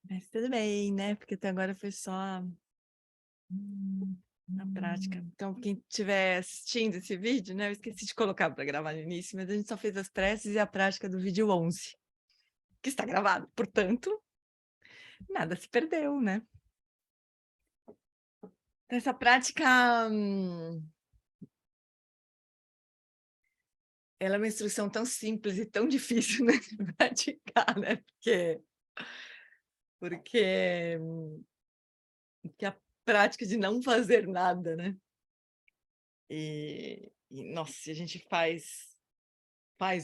Mas tudo bem, né? Porque até agora foi só na prática. Então, quem estiver assistindo esse vídeo, né? Eu esqueci de colocar para gravar no início, mas a gente só fez as preces e a prática do vídeo 11, que está gravado. Portanto, nada se perdeu, né? Então, essa prática, ela é uma instrução tão simples e tão difícil, né, de praticar, né? Porque que a prática de não fazer nada, né? Nossa, se a gente faz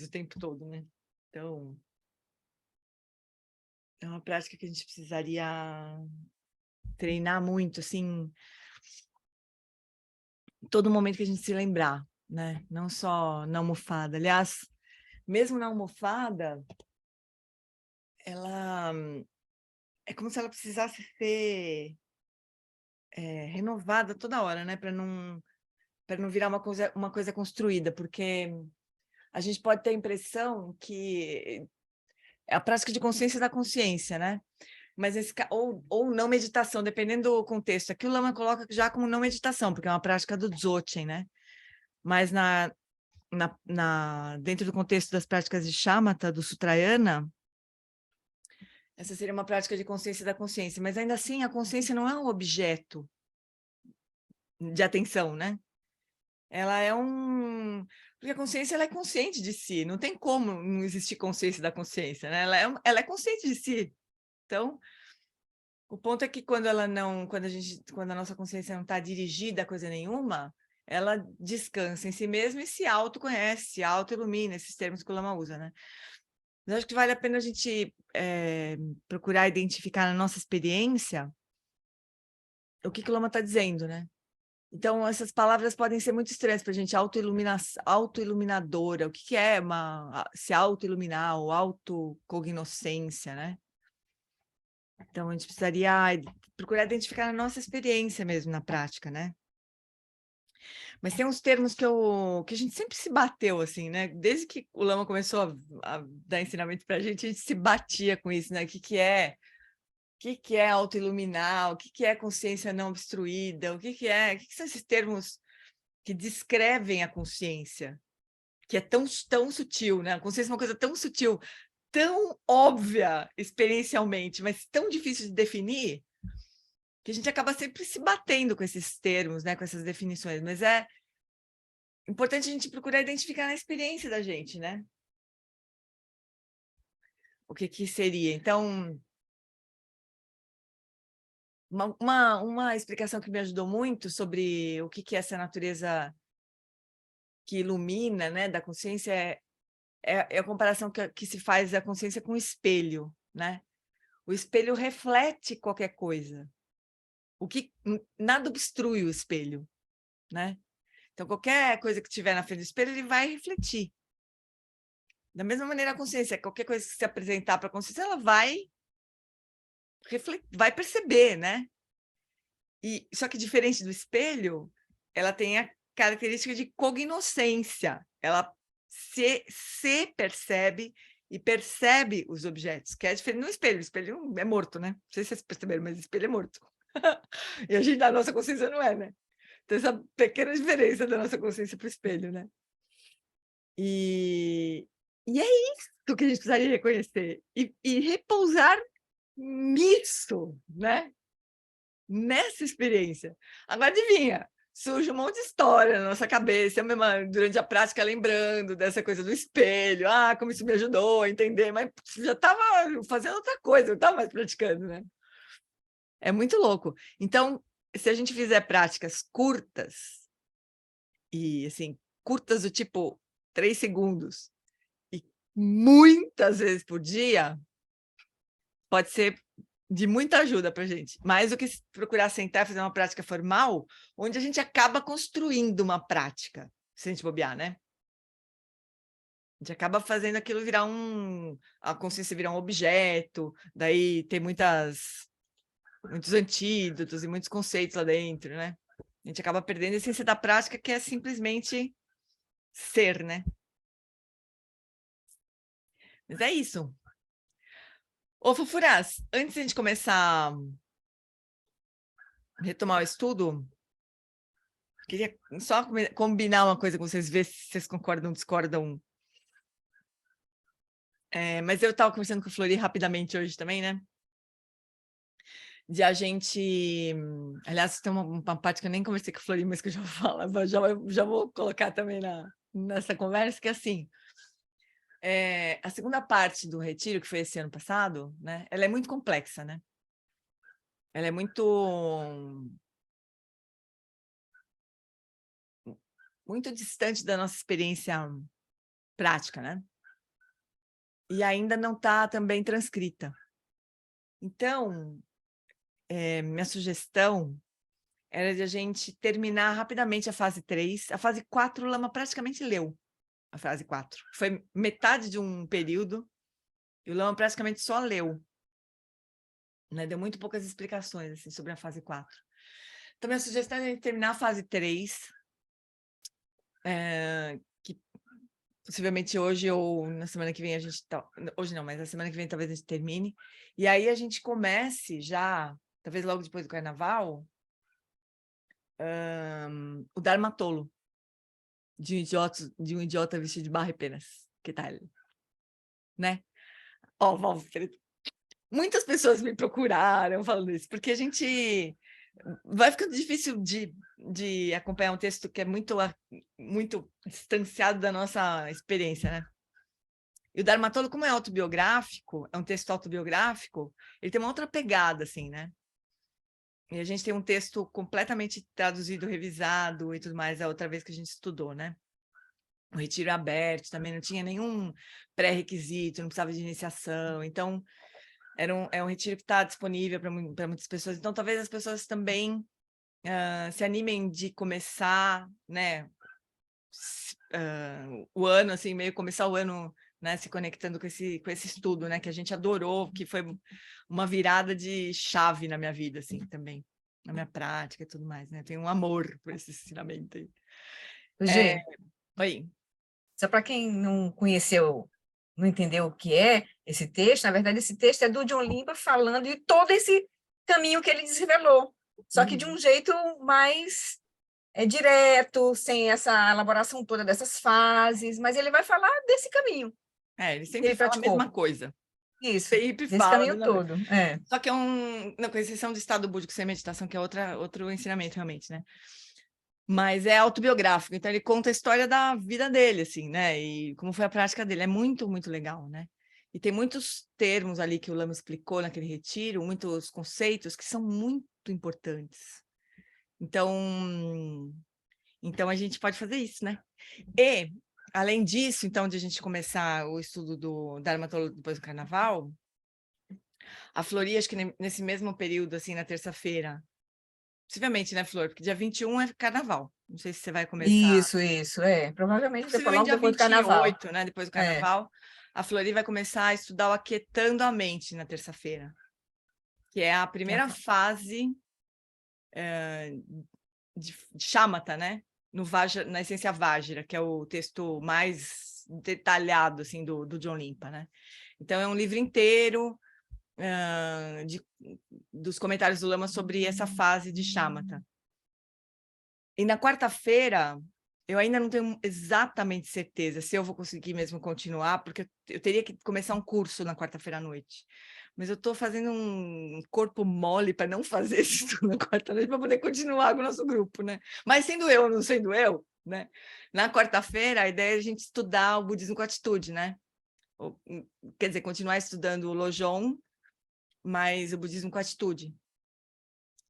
o tempo todo, né? Então, é uma prática que a gente precisaria treinar muito, assim, todo momento que a gente se lembrar, né? Não só na almofada. Aliás, mesmo na almofada, ela é como se ela precisasse ser renovada toda hora, né? Para não virar uma coisa construída, porque a gente pode ter a impressão que é a prática de consciência da consciência, né? Mas ou não meditação, dependendo do contexto. Aqui o Lama coloca já como não meditação, porque é uma prática do Dzogchen, né? Mas dentro do contexto das práticas de Shamatha, do Sutrayana, essa seria uma prática de consciência da consciência. Mas ainda assim, a consciência não é um objeto de atenção, né? Ela é porque a consciência ela é consciente de si, não tem como não existir consciência da consciência, né? Ela é consciente de si. Então, o ponto é que quando a nossa consciência não está dirigida a coisa nenhuma, ela descansa em si mesma e se autoconhece, se autoilumina, esses termos que o Lama usa, né? Mas acho que vale a pena a gente procurar identificar na nossa experiência o que o Lama está dizendo, né? Então, essas palavras podem ser muito estranhas para a gente, autoiluminadora, o que é se autoiluminar ou autocognoscência, né? Então, a gente precisaria procurar identificar a nossa experiência mesmo na prática, né? Mas tem uns termos que a gente sempre se bateu, assim, né? Desde que o Lama começou a dar ensinamento para a gente se batia com isso, né? O que é autoiluminar, o que é consciência não obstruída, o que são esses termos que descrevem a consciência, que é tão sutil, né? A consciência é uma coisa tão sutil, tão óbvia experiencialmente, mas tão difícil de definir, que a gente acaba sempre se batendo com esses termos, né? Com essas definições, mas é importante a gente procurar identificar na experiência da gente, né? O que seria. Então, uma explicação que me ajudou muito sobre o que é essa natureza que ilumina, né, da consciência é a comparação que se faz da consciência com o espelho, né? O espelho reflete qualquer coisa. Nada obstrui o espelho, né? Então, qualquer coisa que tiver na frente do espelho, ele vai refletir. Da mesma maneira, a consciência, qualquer coisa que se apresentar para a consciência, ela vai perceber, né? Só que diferente do espelho, ela tem a característica de cognoscência. Ela se percebe e percebe os objetos, que é diferente no espelho. O espelho é morto, né? Não sei se vocês perceberam, mas o espelho é morto. E a nossa consciência não é, né? Então, essa pequena diferença da nossa consciência para o espelho, né? E é isso que a gente precisaria reconhecer e repousar nisso, né? Nessa experiência. Agora, adivinha, surge um monte de história na nossa cabeça, eu mesma, durante a prática, lembrando dessa coisa do espelho, como isso me ajudou a entender, mas já estava fazendo outra coisa, não estava mais praticando, né? É muito louco. Então, se a gente fizer práticas curtas, e assim, curtas do tipo 3 segundos, e muitas vezes por dia, pode ser de muita ajuda para a gente. Mais do que procurar sentar e fazer uma prática formal, onde a gente acaba construindo uma prática, se a gente bobear, né? A gente acaba fazendo aquilo virar a consciência virar um objeto, daí tem muitos antídotos e muitos conceitos lá dentro, né? A gente acaba perdendo a essência da prática, que é simplesmente ser, né? Mas é isso. Ô, Fofurás, antes de a gente começar a retomar o estudo, queria só combinar uma coisa com vocês, ver se vocês concordam ou discordam. Mas eu estava conversando com a Flori rapidamente hoje também, né? De a gente... Aliás, tem uma parte que eu nem conversei com a Flori, mas que eu já vou falar, já vou colocar também nessa conversa, que é assim... a segunda parte do retiro, que foi esse ano passado, né? Ela é muito complexa, né? Ela é muito distante da nossa experiência prática, né? E ainda não está também transcrita. Então, minha sugestão era de a gente terminar rapidamente a fase 3. A fase 4, o Lama praticamente leu a fase 4. Foi metade de um período e o Lama praticamente só leu. Né? Deu muito poucas explicações assim, sobre a fase 4. Então, minha sugestão é a gente terminar a fase 3, que possivelmente hoje ou na semana que vem a gente... Hoje não, mas na semana que vem talvez a gente termine. E aí a gente comece já, talvez logo depois do Carnaval, o Dharmatolo, de um idiota vestido de barra e penas. Que tal? Né? Ó, muitas pessoas me procuraram falando isso, porque a gente... Vai ficando difícil de acompanhar um texto que é muito distanciado da nossa experiência, né? E o Dharmatolo, como é autobiográfico, é um texto autobiográfico, ele tem uma outra pegada, assim, né? E a gente tem um texto completamente traduzido, revisado e tudo mais, a outra vez que a gente estudou, né? O retiro aberto também não tinha nenhum pré-requisito, não precisava de iniciação, então é um retiro que está disponível para muitas pessoas, então talvez as pessoas também se animem de começar, né, o ano, assim, meio começar o ano, né, se conectando com esse estudo, né, que a gente adorou, que foi uma virada de chave na minha vida, assim, também, na minha prática e tudo mais, né, tenho um amor por esse ensinamento aí. Gê, Oi. só para quem não conheceu, não entendeu o que é esse texto, na verdade, esse texto é do John Limba falando de todo esse caminho que ele desrevelou, só que de um jeito mais direto, sem essa elaboração toda dessas fases, mas ele vai falar desse caminho Ele que sempre ele fala a mesma praticou. coisa, Isso, sempre desse fala a caminho mesma coisa. todo. Só que não, com exceção do estado búdico sem meditação, que é outro ensinamento, realmente, né? Mas é autobiográfico, então ele conta a história da vida dele, assim, né? E como foi a prática dele. É muito, muito legal, né? E tem muitos termos ali que o Lama explicou naquele retiro, muitos conceitos que são muito importantes. Então a gente pode fazer isso, né? E, além disso, então, de a gente começar o estudo do Dharmatolo depois do Carnaval, a Flori, acho que nesse mesmo período, assim, na terça-feira, possivelmente, né, Flor? Porque dia 21 é Carnaval. Não sei se você vai começar... Isso, provavelmente depois, Possivelmente logo dia depois do Carnaval. 28, né? Depois do É, Carnaval, a Flori vai começar a estudar o Aquietando a Mente na terça-feira, que é a que é primeira fase de Shamatha, né? Na essência Vajra, que é o texto mais detalhado assim, do John Limpa, né? Então, é um livro inteiro dos comentários do Lama sobre essa fase de Shamatha. E na quarta-feira, eu ainda não tenho exatamente certeza se eu vou conseguir mesmo continuar, porque eu teria que começar um curso na quarta-feira à noite. Mas eu estou fazendo um corpo mole para não fazer esse estudo na quarta-noite, para poder continuar com o nosso grupo, né? Mas sendo eu ou não sendo eu, né? Na quarta-feira, a ideia é a gente estudar o budismo com atitude, né? Quer dizer, continuar estudando o Lojong, mas o budismo com atitude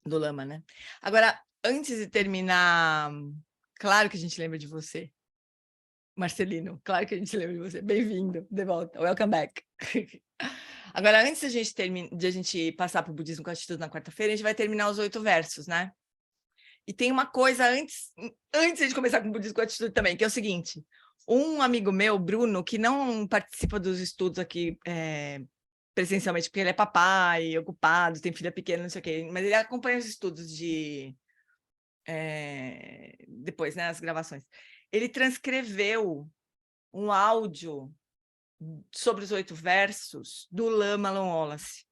do Lama, né? Agora, antes de terminar, claro que a gente lembra de você, Marcelino, claro que a gente lembra de você. Bem-vindo, de volta, welcome back. Agora, antes de a gente passar para o budismo com atitude na quarta-feira, a gente vai terminar os 8 versos, né? E tem uma coisa antes de começar com o budismo com atitude também, que é o seguinte: um amigo meu, Bruno, que não participa dos estudos aqui presencialmente, porque ele é papai, ocupado, tem filha pequena, não sei o quê, mas ele acompanha os estudos depois, né, as gravações. Ele transcreveu um áudio sobre os 8 versos do Lama Long Wallace.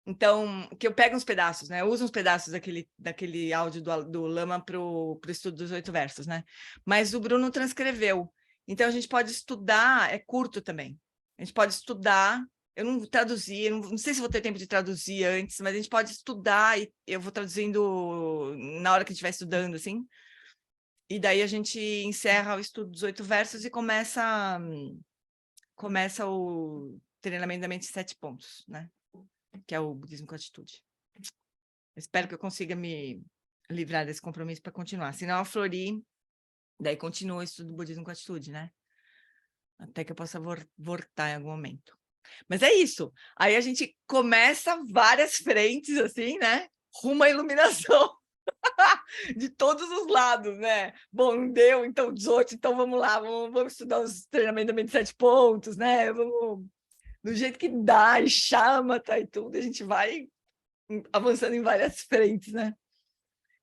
Então, que eu pego uns pedaços, né? Eu uso uns pedaços daquele áudio do Lama para o estudo dos 8 versos, né? Mas o Bruno transcreveu. Então, a gente pode estudar, é curto também. A gente pode estudar, eu não traduzi, eu não sei se vou ter tempo de traduzir antes, mas a gente pode estudar e eu vou traduzindo na hora que estiver estudando, assim. E daí a gente encerra o estudo dos 8 versos e começa o treinamento da mente em 7 pontos, né? Que é o budismo com atitude. Eu espero que eu consiga me livrar desse compromisso para continuar. Senão a Flori, daí continua o estudo do budismo com atitude, né? Até que eu possa voltar em algum momento. Mas é isso. Aí a gente começa várias frentes, assim, né? Rumo à iluminação. De todos os lados, né? Bom, não deu, então 18, então vamos lá, vamos estudar os treinamentos de 7 pontos, né? Vamos do jeito que dá, e chama, tá, e tudo, a gente vai avançando em várias frentes, né?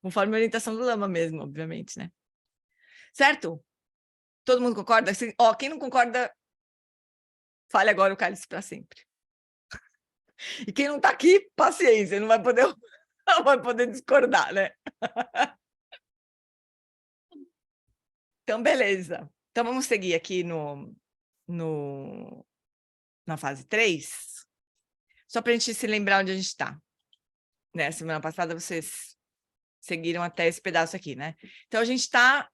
Conforme a orientação do Lama mesmo, obviamente, né? Certo? Todo mundo concorda? Assim, ó, quem não concorda, fale agora o cálice para sempre. E quem não tá aqui, paciência, não vai poder discordar, né? Então, beleza. Então, vamos seguir aqui na fase 3, só para a gente se lembrar onde a gente está. Né? Semana passada vocês seguiram até esse pedaço aqui, né? Então, a gente está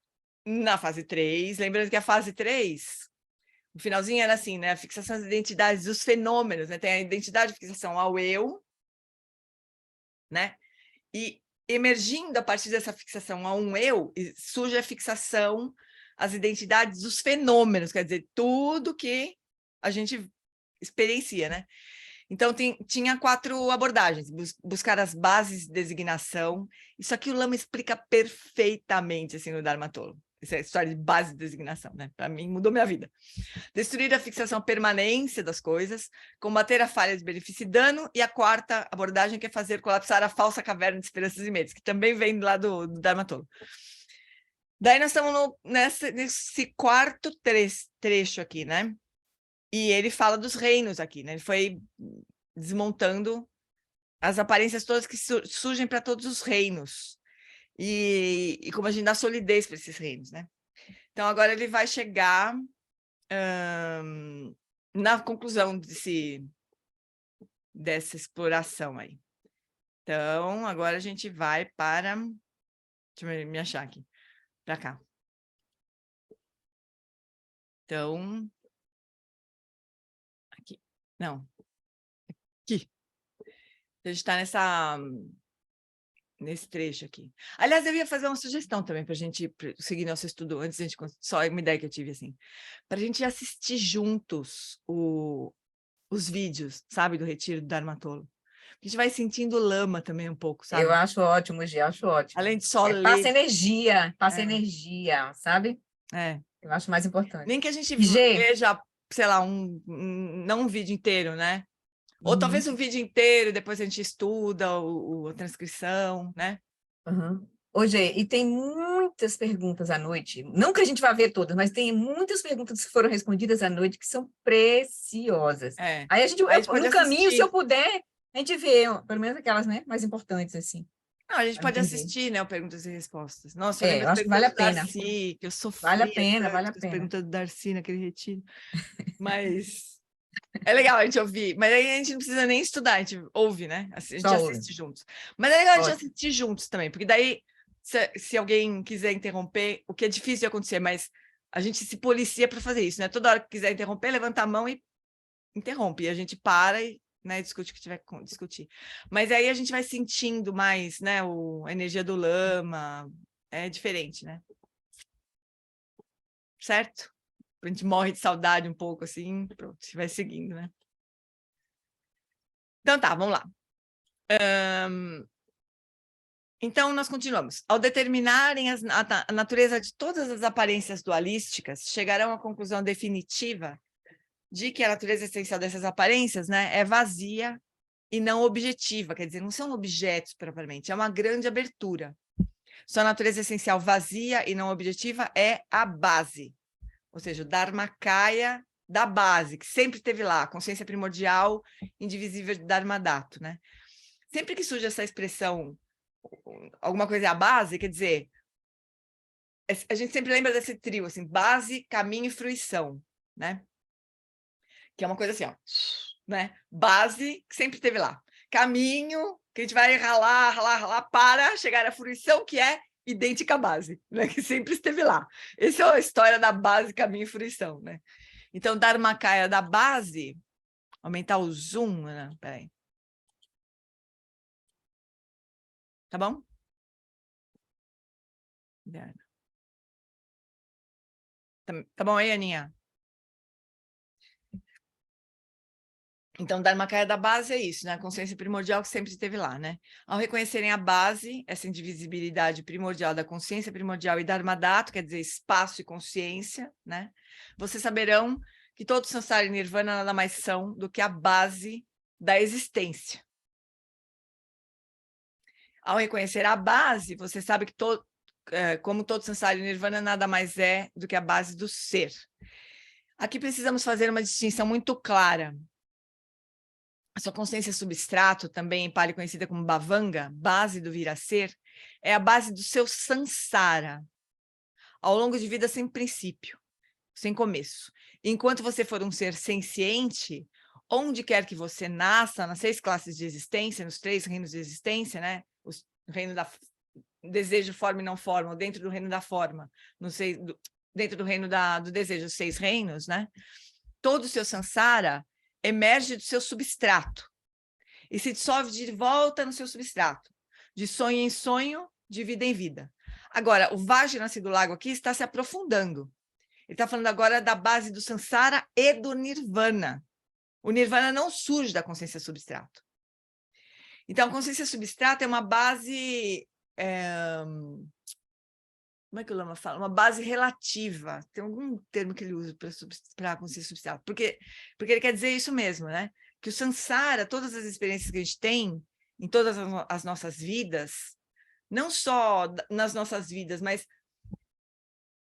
na fase 3, lembrando que a fase 3, o finalzinho era assim, né? A fixação das identidades dos fenômenos, né? Tem a identidade de fixação ao eu, né? E emergindo a partir dessa fixação a um eu, surge a fixação às identidades dos fenômenos, quer dizer, tudo que a gente experiencia, né? Então, tinha 4 abordagens, buscar as bases de designação. Isso aqui o Lama explica perfeitamente, assim, no Dharma Tolo. Essa história de base de designação, né? Para mim, mudou minha vida. Destruir a fixação, a permanência das coisas, combater a falha de benefício e dano, e a 4ª abordagem, que é fazer colapsar a falsa caverna de esperanças e medos, que também vem lá do Dharma Tolo. Daí nós estamos nesse 4º trecho aqui, né? E ele fala dos reinos aqui, né? Ele foi desmontando as aparências todas que surgem para todos os reinos. E como a gente dá solidez para esses reinos, né? Então, agora ele vai chegar na conclusão dessa exploração aí. Então, agora a gente vai para... Deixa eu me achar aqui. Para cá. Então... Aqui. Não. Aqui. A gente está nesse trecho aqui. Aliás, eu ia fazer uma sugestão também para a gente seguir nosso estudo, antes de a gente... Só uma ideia que eu tive, assim. Para a gente assistir juntos os vídeos, sabe, do Retiro do Dharma Tolo. A gente vai sentindo lama também um pouco, sabe? Eu acho ótimo, Gi, acho ótimo. Além de só ler. Passa energia, sabe? Eu acho mais importante. Nem que a gente veja, sei lá, não um vídeo inteiro, né? Ou talvez um vídeo inteiro, depois a gente estuda a transcrição, né? Hoje, e tem muitas perguntas à noite, não que a gente vá ver todas, mas tem muitas perguntas que foram respondidas à noite que são preciosas. Aí a gente, no caminho, se eu puder, a gente vê, pelo menos aquelas, né, mais importantes, assim. Não, a gente pode assistir, né, o Perguntas e Respostas. Nossa, eu acho que vale a pena. Darcy, que eu sofri vale a pena. com as perguntas do Darcy naquele retiro. Mas é legal a gente ouvir, mas aí a gente não precisa nem estudar, a gente ouve, né? A gente assiste juntos. Mas é legal a gente assistir juntos também, porque daí, se alguém quiser interromper, o que é difícil de acontecer, mas a gente se policia para fazer isso, né? Toda hora que quiser interromper, levanta a mão e interrompe. E a gente para e, né, discute o que tiver que discutir. Mas aí a gente vai sentindo mais, né, a energia do Lama, é diferente, né? Certo? A gente morre de saudade um pouco, assim, pronto, vai seguindo, né? Então tá, vamos lá. Então, nós continuamos. Ao determinarem a natureza de todas as aparências dualísticas, chegarão à conclusão definitiva de que a natureza essencial dessas aparências, né, é vazia e não objetiva, quer dizer, não são objetos propriamente, é uma grande abertura. Sua natureza essencial vazia e não objetiva é a base, ou seja, o Dharmakaya da base, que sempre esteve lá, consciência primordial, indivisível de Dharmadhatu, né? Sempre que surge essa expressão, alguma coisa é a base, quer dizer, a gente sempre lembra desse trio, assim, base, caminho e fruição, né? Que é uma coisa assim, ó, né? Base, que sempre esteve lá. Caminho, que a gente vai ralar, ralar, ralar, para chegar à fruição, que é idêntica à base, né? Que sempre esteve lá. Essa é a história da base, caminho e fruição, né? Então, Dharmakaya da base, aumentar o zoom, né? Peraí. Tá bom? Tá bom aí, Aninha? Então, Dharmakaya da base é isso, né? A consciência primordial que sempre esteve lá, né? Ao reconhecerem a base, essa indivisibilidade primordial da consciência primordial e Dharmadhatu, quer dizer, espaço e consciência, né? Vocês saberão que todo Samsara e Nirvana nada mais são do que a base da existência. Ao reconhecer a base, você sabe que como todo Samsara e Nirvana nada mais é do que a base do ser. Aqui precisamos fazer uma distinção muito clara. A sua consciência substrato, também em Pali conhecida como Bhavanga, base do vir a ser, é a base do seu samsara, ao longo de vida sem princípio, sem começo. Enquanto você for um ser senciente, onde quer que você nasça, nas 6 classes de existência, nos 3 reinos de existência, né? O reino da desejo, forma e não forma, ou dentro do reino da forma, dentro do reino do desejo, os 6 reinos, né? Todo o seu samsara emerge do seu substrato e se dissolve de volta no seu substrato, de sonho em sonho, de vida em vida. Agora, o Vajranasi do Lago aqui está se aprofundando. Ele está falando agora da base do samsara e do nirvana. O nirvana não surge da consciência substrato. Então, a consciência substrato é uma base... como é que o Lama fala? Uma base relativa. Tem algum termo que ele usa para a consciência substrato. Porque ele quer dizer isso mesmo, né? Que o samsara, todas as experiências que a gente tem em todas as nossas vidas, não só nas nossas vidas, mas...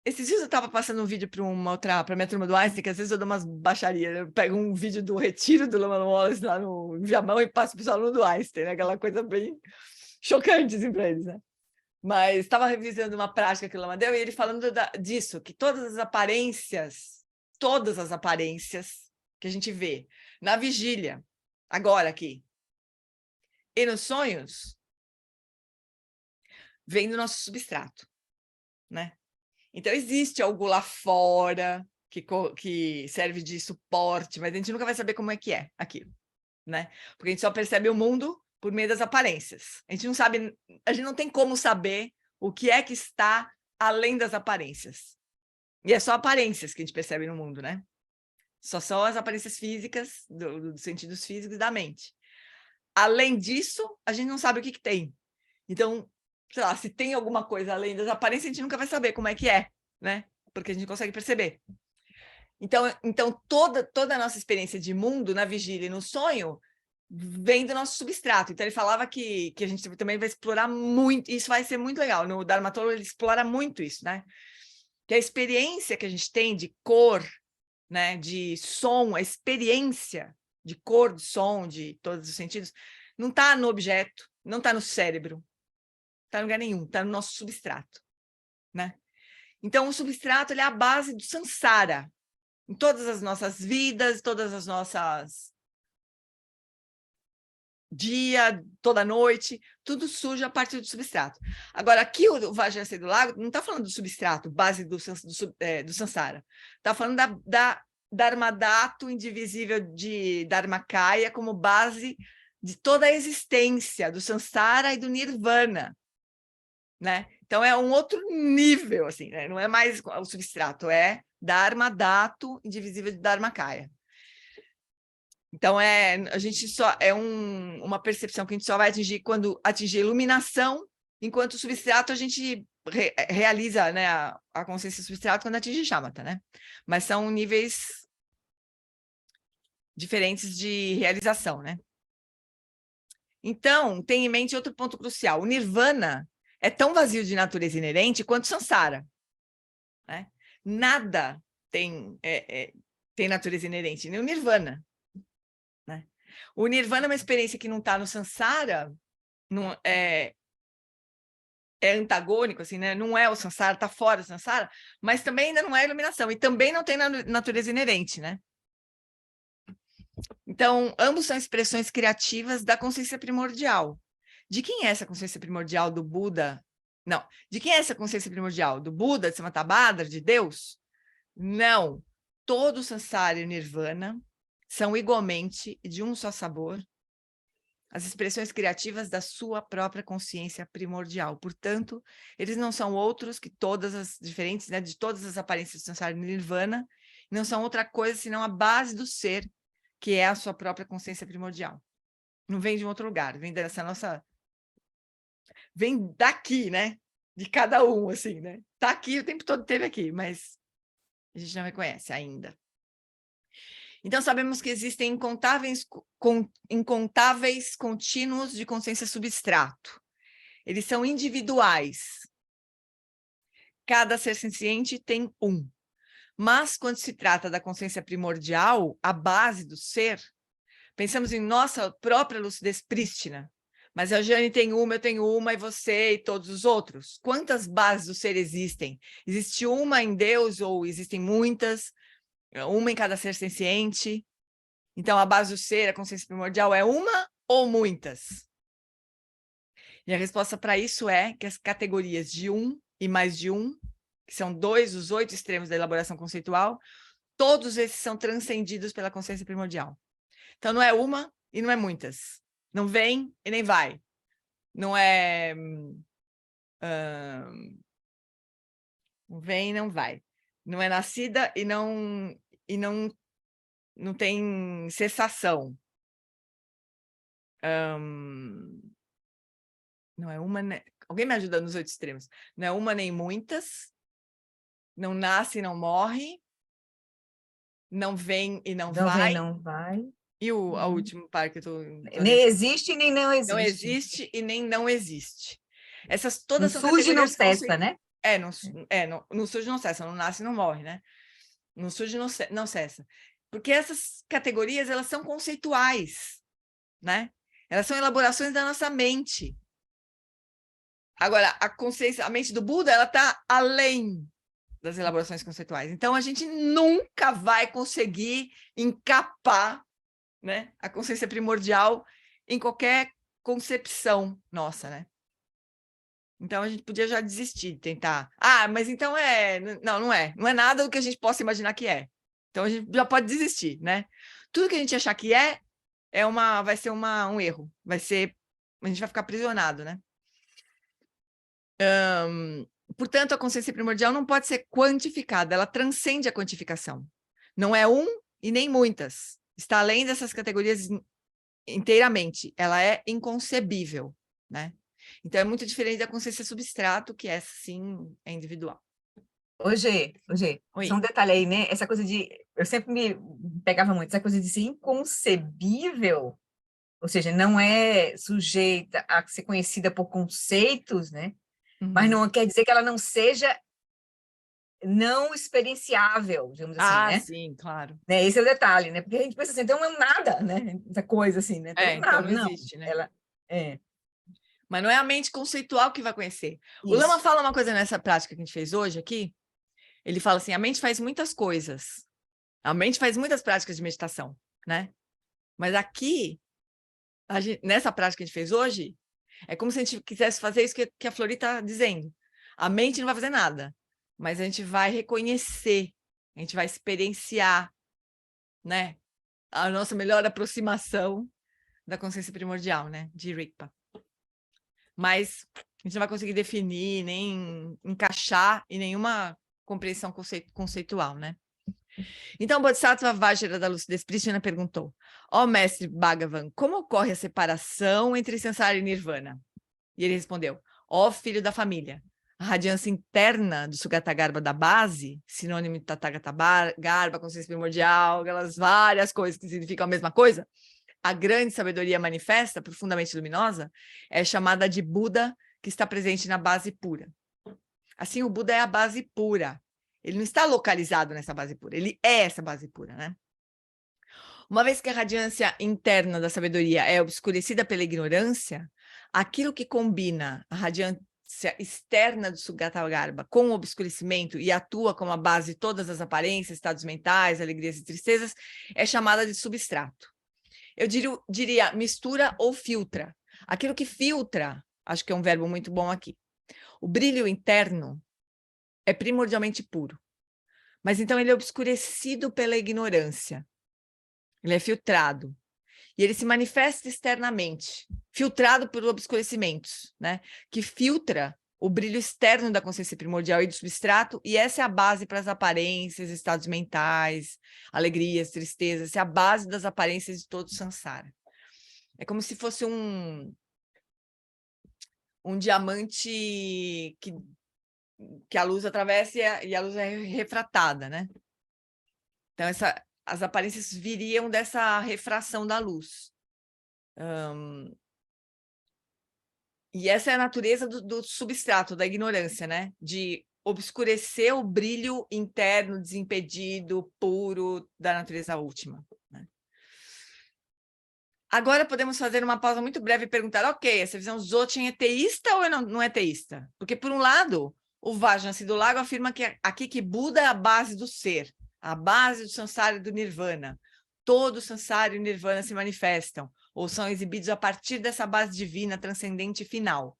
Esses dias eu estava passando um vídeo para a minha turma do Einstein, que às vezes eu dou umas baixarias. Eu pego um vídeo do retiro do Lama Wallace lá no Viamão e passo para os alunos do Einstein, né? Aquela coisa bem chocante assim, para eles, né? Mas estava revisando uma prática que o Lama deu e ele falando disso, que todas as aparências que a gente vê na vigília, agora aqui, e nos sonhos, vem do nosso substrato, né? Então, existe algo lá fora que serve de suporte, mas a gente nunca vai saber como é que é aquilo, né? Porque a gente só percebe o mundo por meio das aparências. A gente não sabe, a gente não tem como saber o que é que está além das aparências. E é só aparências que a gente percebe no mundo, né? Só são as aparências físicas, dos sentidos físicos da mente. Além disso, a gente não sabe o que tem. Então, sei lá, se tem alguma coisa além das aparências, a gente nunca vai saber como é que é, né? Porque a gente não consegue perceber. Então toda a nossa experiência de mundo na vigília e no sonho vem do nosso substrato. Então ele falava que a gente também vai explorar muito, isso vai ser muito legal. No Dharmatolo ele explora muito isso, né? Que a experiência que a gente tem de cor, né, de som, a experiência de cor, de som, de todos os sentidos, não está no objeto, não está no cérebro, está em lugar nenhum, está no nosso substrato, né? Então, o substrato ele é a base do samsara, em todas as nossas vidas, todas as nossas... dia, toda noite, tudo surge a partir do substrato. Agora, aqui o Vajranasi do Lago não está falando do substrato, base do samsara, está falando da Dharmadhatu indivisível de Dharmakaya como base de toda a existência, do samsara e do nirvana, né? Então, é um outro nível, assim, né? Não é mais o substrato, é Dharmadhatu indivisível de Dharmakaya. Então, a gente só uma percepção que a gente só vai atingir quando atingir a iluminação, enquanto o substrato a gente realiza, né, a consciência substrato quando atinge shamatha, né? Mas são níveis diferentes de realização, né? Então, tenha em mente outro ponto crucial. O nirvana é tão vazio de natureza inerente quanto samsara, né? Nada tem tem natureza inerente, nem o nirvana, né? O nirvana é uma experiência que não está no samsara, não é antagônico, assim, né? Não é o samsara, está fora do samsara, mas também ainda não é iluminação, e também não tem natureza inerente, né? Então, ambos são expressões criativas da consciência primordial. De quem é essa consciência primordial do Buda? Não. De quem é essa consciência primordial? Do Buda, de Samantabhadra, de Deus? Não. Todo o samsara e o nirvana são igualmente de um só sabor as expressões criativas da sua própria consciência primordial. Portanto, eles não são outros que todas as diferentes, né, de todas as aparências do samsara e nirvana, não são outra coisa senão a base do ser, que é a sua própria consciência primordial. Não vem de um outro lugar, vem dessa nossa... Vem daqui, né? De cada um, assim, né? Tá aqui, o tempo todo teve aqui, mas a gente não reconhece ainda. Então, sabemos que existem incontáveis contínuos de consciência substrato. Eles são individuais. Cada ser senciente tem um. Mas, quando se trata da consciência primordial, a base do ser, pensamos em nossa própria lucidez prístina. Mas a Jane tem uma, eu tenho uma, e você e todos os outros. Quantas bases do ser existem? Existe uma em Deus ou existem muitas? Uma em cada ser senciente? Então, a base do ser, a consciência primordial, é uma ou muitas? E a resposta para isso é que as categorias de um e mais de um, que são os 8 extremos da elaboração conceitual, todos esses são transcendidos pela consciência primordial. Então, não é uma e não é muitas. Não vem e nem vai. Não é... não vem e não vai. Não é nascida e não tem cessação. Não é uma... Alguém me ajuda nos 8 extremos. Não é uma nem muitas. Não nasce e não morre. Não vem e não vai. Não vem, não vai. E a última parte que eu tô Nem existe, nem não existe. Não existe e nem não existe. Essas todas não são surge e não categorias cessa, né? Não surge e não cessa, não nasce e não morre, né? Não surge e não cessa. Porque essas categorias, elas são conceituais, né? Elas são elaborações da nossa mente. Agora, a mente do Buda, ela está além das elaborações conceituais. Então, a gente nunca vai conseguir encapar, né, a consciência primordial em qualquer concepção nossa, né? Então, a gente podia já desistir de tentar. Ah, mas então é... Não, não é. Não é nada do que a gente possa imaginar que é. Então, a gente já pode desistir, né? Tudo que a gente achar que vai ser um erro. A gente vai ficar aprisionado, né? Portanto, a consciência primordial não pode ser quantificada. Ela transcende a quantificação. Não é um e nem muitas. Está além dessas categorias inteiramente. Ela é inconcebível, né? Então, é muito diferente da consciência substrato, que essa, sim, é individual. Hoje, só um detalhe aí, né? Essa coisa de... Eu sempre me pegava muito, essa coisa de ser inconcebível, ou seja, não é sujeita a ser conhecida por conceitos, né? Uhum. Mas não quer dizer que ela não seja não experienciável, digamos assim, né? Sim, claro. Né? Esse é o detalhe, né? Porque a gente pensa assim, então não é nada, né? Essa coisa assim, né? Então, Então nada, não existe, né? Ela... Mas não é a mente conceitual que vai conhecer. Isso. O Lama fala uma coisa nessa prática que a gente fez hoje aqui. Ele fala assim, a mente faz muitas coisas. A mente faz muitas práticas de meditação, né? Mas aqui, nessa prática que a gente fez hoje, é como se a gente quisesse fazer isso que a Flori está dizendo. A mente não vai fazer nada, mas a gente vai reconhecer, a gente vai experienciar, né? A nossa melhor aproximação da consciência primordial, né? De Rigpa. Mas a gente não vai conseguir definir, nem encaixar em nenhuma compreensão conceitual, né? Então, Bodhisattva Vajra da lucidez prístina perguntou: ó mestre Bhagavan, como ocorre a separação entre Samsara e Nirvana? E ele respondeu: ó filho da família, a radiância interna do Sugatagarbha da base, sinônimo de Tathagata consciência primordial, aquelas várias coisas que significam a mesma coisa, a grande sabedoria manifesta, profundamente luminosa, é chamada de Buda, que está presente na base pura. Assim, o Buda é a base pura. Ele não está localizado nessa base pura, ele é essa base pura, né? Uma vez que a radiância interna da sabedoria é obscurecida pela ignorância, aquilo que combina a radiância externa do Sugatagarbha com o obscurecimento e atua como a base de todas as aparências, estados mentais, alegrias e tristezas, é chamada de substrato. Eu diria mistura ou filtra. Aquilo que filtra, acho que é um verbo muito bom aqui. O brilho interno é primordialmente puro, mas então ele é obscurecido pela ignorância. Ele é filtrado. E ele se manifesta externamente, filtrado por obscurecimentos, né? Que filtra o brilho externo da consciência primordial e do substrato, e essa é a base para as aparências, estados mentais, alegrias, tristezas, essa é a base das aparências de todo o samsara. É como se fosse um diamante que a luz atravessa e a luz é refratada, né? Então, as aparências viriam dessa refração da luz. E essa é a natureza do substrato, da ignorância, né? De obscurecer o brilho interno, desimpedido, puro da natureza última, né? Agora podemos fazer uma pausa muito breve e perguntar, ok, essa visão Dzogchen é teísta ou não é teísta? Porque, por um lado, o Vajrayana do Lago afirma que aqui que Buda é a base do ser, a base do samsara e do nirvana. Todo o samsara e o nirvana se manifestam, ou são exibidos a partir dessa base divina, transcendente e final.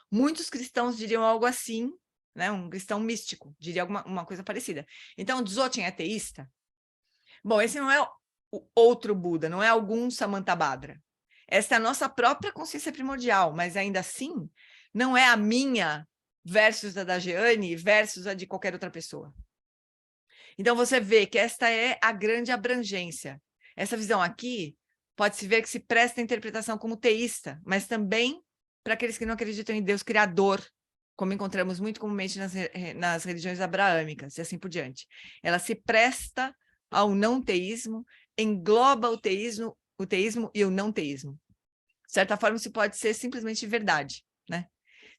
Muitos cristãos diriam algo assim, né? Um cristão místico diria uma coisa parecida. Então, Dzogchen é teísta? Bom, esse não é o outro Buda, não é algum Samantabhadra. Essa é a nossa própria consciência primordial, mas ainda assim, não é a minha versus a da Jeane versus a de qualquer outra pessoa. Então, você vê que esta é a grande abrangência. Essa visão aqui pode-se ver que se presta a interpretação como teísta, mas também para aqueles que não acreditam em Deus Criador, como encontramos muito comumente nas religiões abraâmicas e assim por diante. Ela se presta ao não teísmo, engloba o teísmo e o não teísmo. De certa forma, isso pode ser simplesmente verdade, né?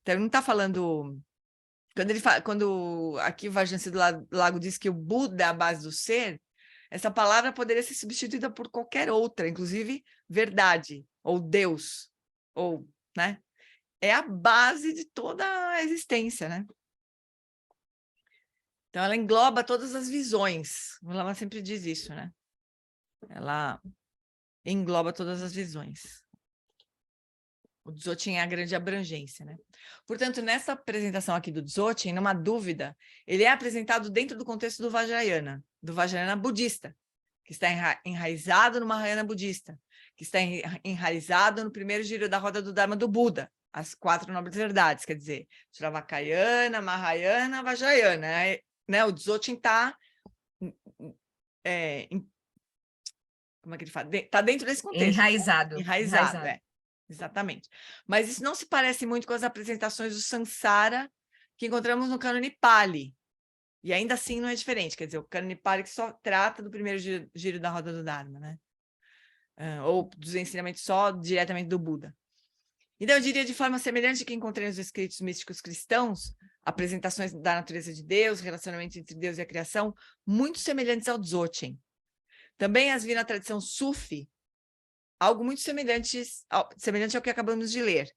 Então, ele não está falando... Quando aqui o Vajrayana do Lago diz que o Buda é a base do ser, essa palavra poderia ser substituída por qualquer outra, inclusive verdade, ou Deus, ou, né? É a base de toda a existência, né? Então, ela engloba todas as visões. O Lama sempre diz isso, né? Ela engloba todas as visões. O Dzogchen é a grande abrangência, né? Portanto, nessa apresentação aqui do Dzogchen, numa dúvida, ele é apresentado dentro do contexto do Vajrayana budista, que está enraizado no Mahayana budista, que está enraizado no primeiro giro da roda do Dharma do Buda, as 4 nobres verdades, quer dizer, Shravakayana, Mahayana, Vajrayana, né? O Dzogchen está... como é que ele fala? Está dentro desse contexto. Enraizado. Enraizado, é. Exatamente. Mas isso não se parece muito com as apresentações do Sansara que encontramos no Cânone Pali. E ainda assim não é diferente. Quer dizer, o Cânone Pali que só trata do primeiro giro da roda do Dharma, né? Ou dos ensinamentos só diretamente do Buda. Então, eu diria de forma semelhante que encontrei nos escritos místicos cristãos, apresentações da natureza de Deus, relacionamento entre Deus e a criação, muito semelhantes ao Dzogchen. Também as vi na tradição Sufi, algo muito semelhante ao que acabamos de ler.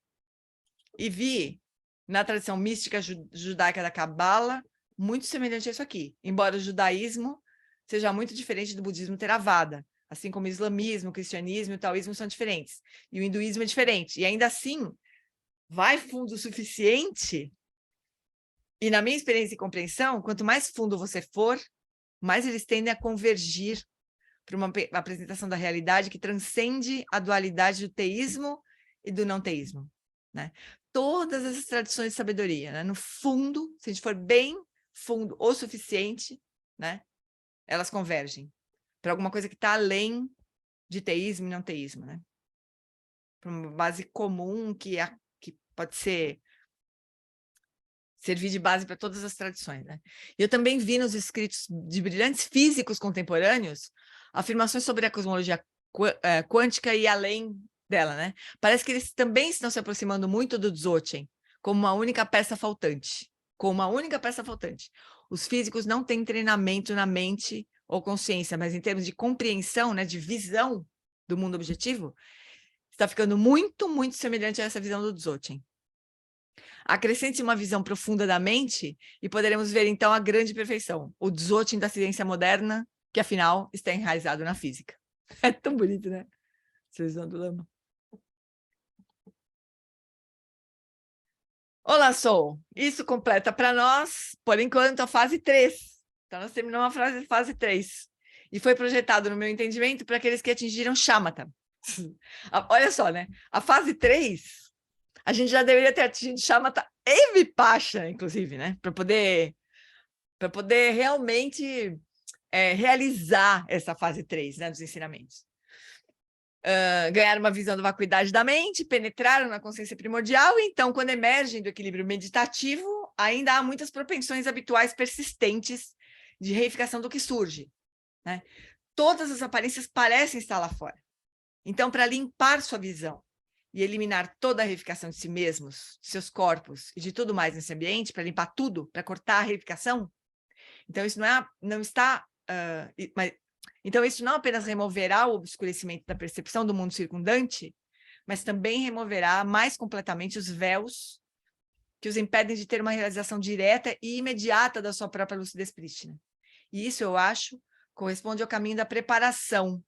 E vi na tradição mística judaica da Cabala, muito semelhante a isso aqui, embora o judaísmo seja muito diferente do budismo Theravada, assim como o islamismo, o cristianismo e o taoísmo são diferentes, e o hinduísmo é diferente, e ainda assim, vai fundo o suficiente, e na minha experiência e compreensão, quanto mais fundo você for, mais eles tendem a convergir para uma apresentação da realidade que transcende a dualidade do teísmo e do não teísmo, né? Todas essas tradições de sabedoria, né? No fundo, se a gente for bem fundo o suficiente, né? Elas convergem para alguma coisa que está além de teísmo e não teísmo, né? Para uma base comum que pode servir de base para todas as tradições, né? Eu também vi nos escritos de brilhantes físicos contemporâneos afirmações sobre a cosmologia quântica e além dela, né? Parece que eles também estão se aproximando muito do Dzogchen, como uma única peça faltante. Os físicos não têm treinamento na mente ou consciência, mas em termos de compreensão, né, de visão do mundo objetivo, está ficando muito, muito semelhante a essa visão do Dzogchen. Acrescente uma visão profunda da mente e poderemos ver, então, a grande perfeição, o Dzogchen da ciência moderna, que, afinal, está enraizado na física. É tão bonito, né? Essa visão do Lama. Olá, Sol. Isso completa para nós, por enquanto, a fase 3. Então, nós terminamos a fase 3. E foi projetado, no meu entendimento, para aqueles que atingiram Shamatha. Olha só, né? A fase 3, a gente já deveria ter atingido Shamatha e Vipassana, inclusive, né? Para poder realmente realizar essa fase 3, né, dos ensinamentos. Ganharam uma visão da vacuidade da mente, penetraram na consciência primordial, e então, quando emergem do equilíbrio meditativo, ainda há muitas propensões habituais persistentes de reificação do que surge, né? Todas as aparências parecem estar lá fora. Então, para limpar sua visão e eliminar toda a reificação de si mesmos, de seus corpos e de tudo mais nesse ambiente, para limpar tudo, para cortar a reificação, então isso não está... Então, isso não apenas removerá o obscurecimento da percepção do mundo circundante, mas também removerá mais completamente os véus que os impedem de ter uma realização direta e imediata da sua própria lucidez prístina. E isso, eu acho, corresponde ao caminho da preparação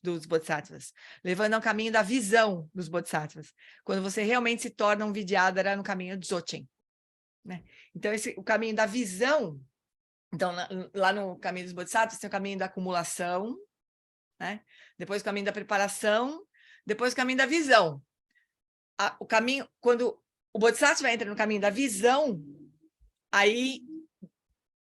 dos Bodhisattvas, levando ao caminho da visão dos Bodhisattvas, quando você realmente se torna um Vidyadhara no caminho do Dzogchen, né? Então, o caminho da visão. Então, lá no caminho dos Bodhisattvas, tem o caminho da acumulação, né? Depois o caminho da preparação, depois o caminho da visão. O caminho, quando o Bodhisattva entra no caminho da visão, aí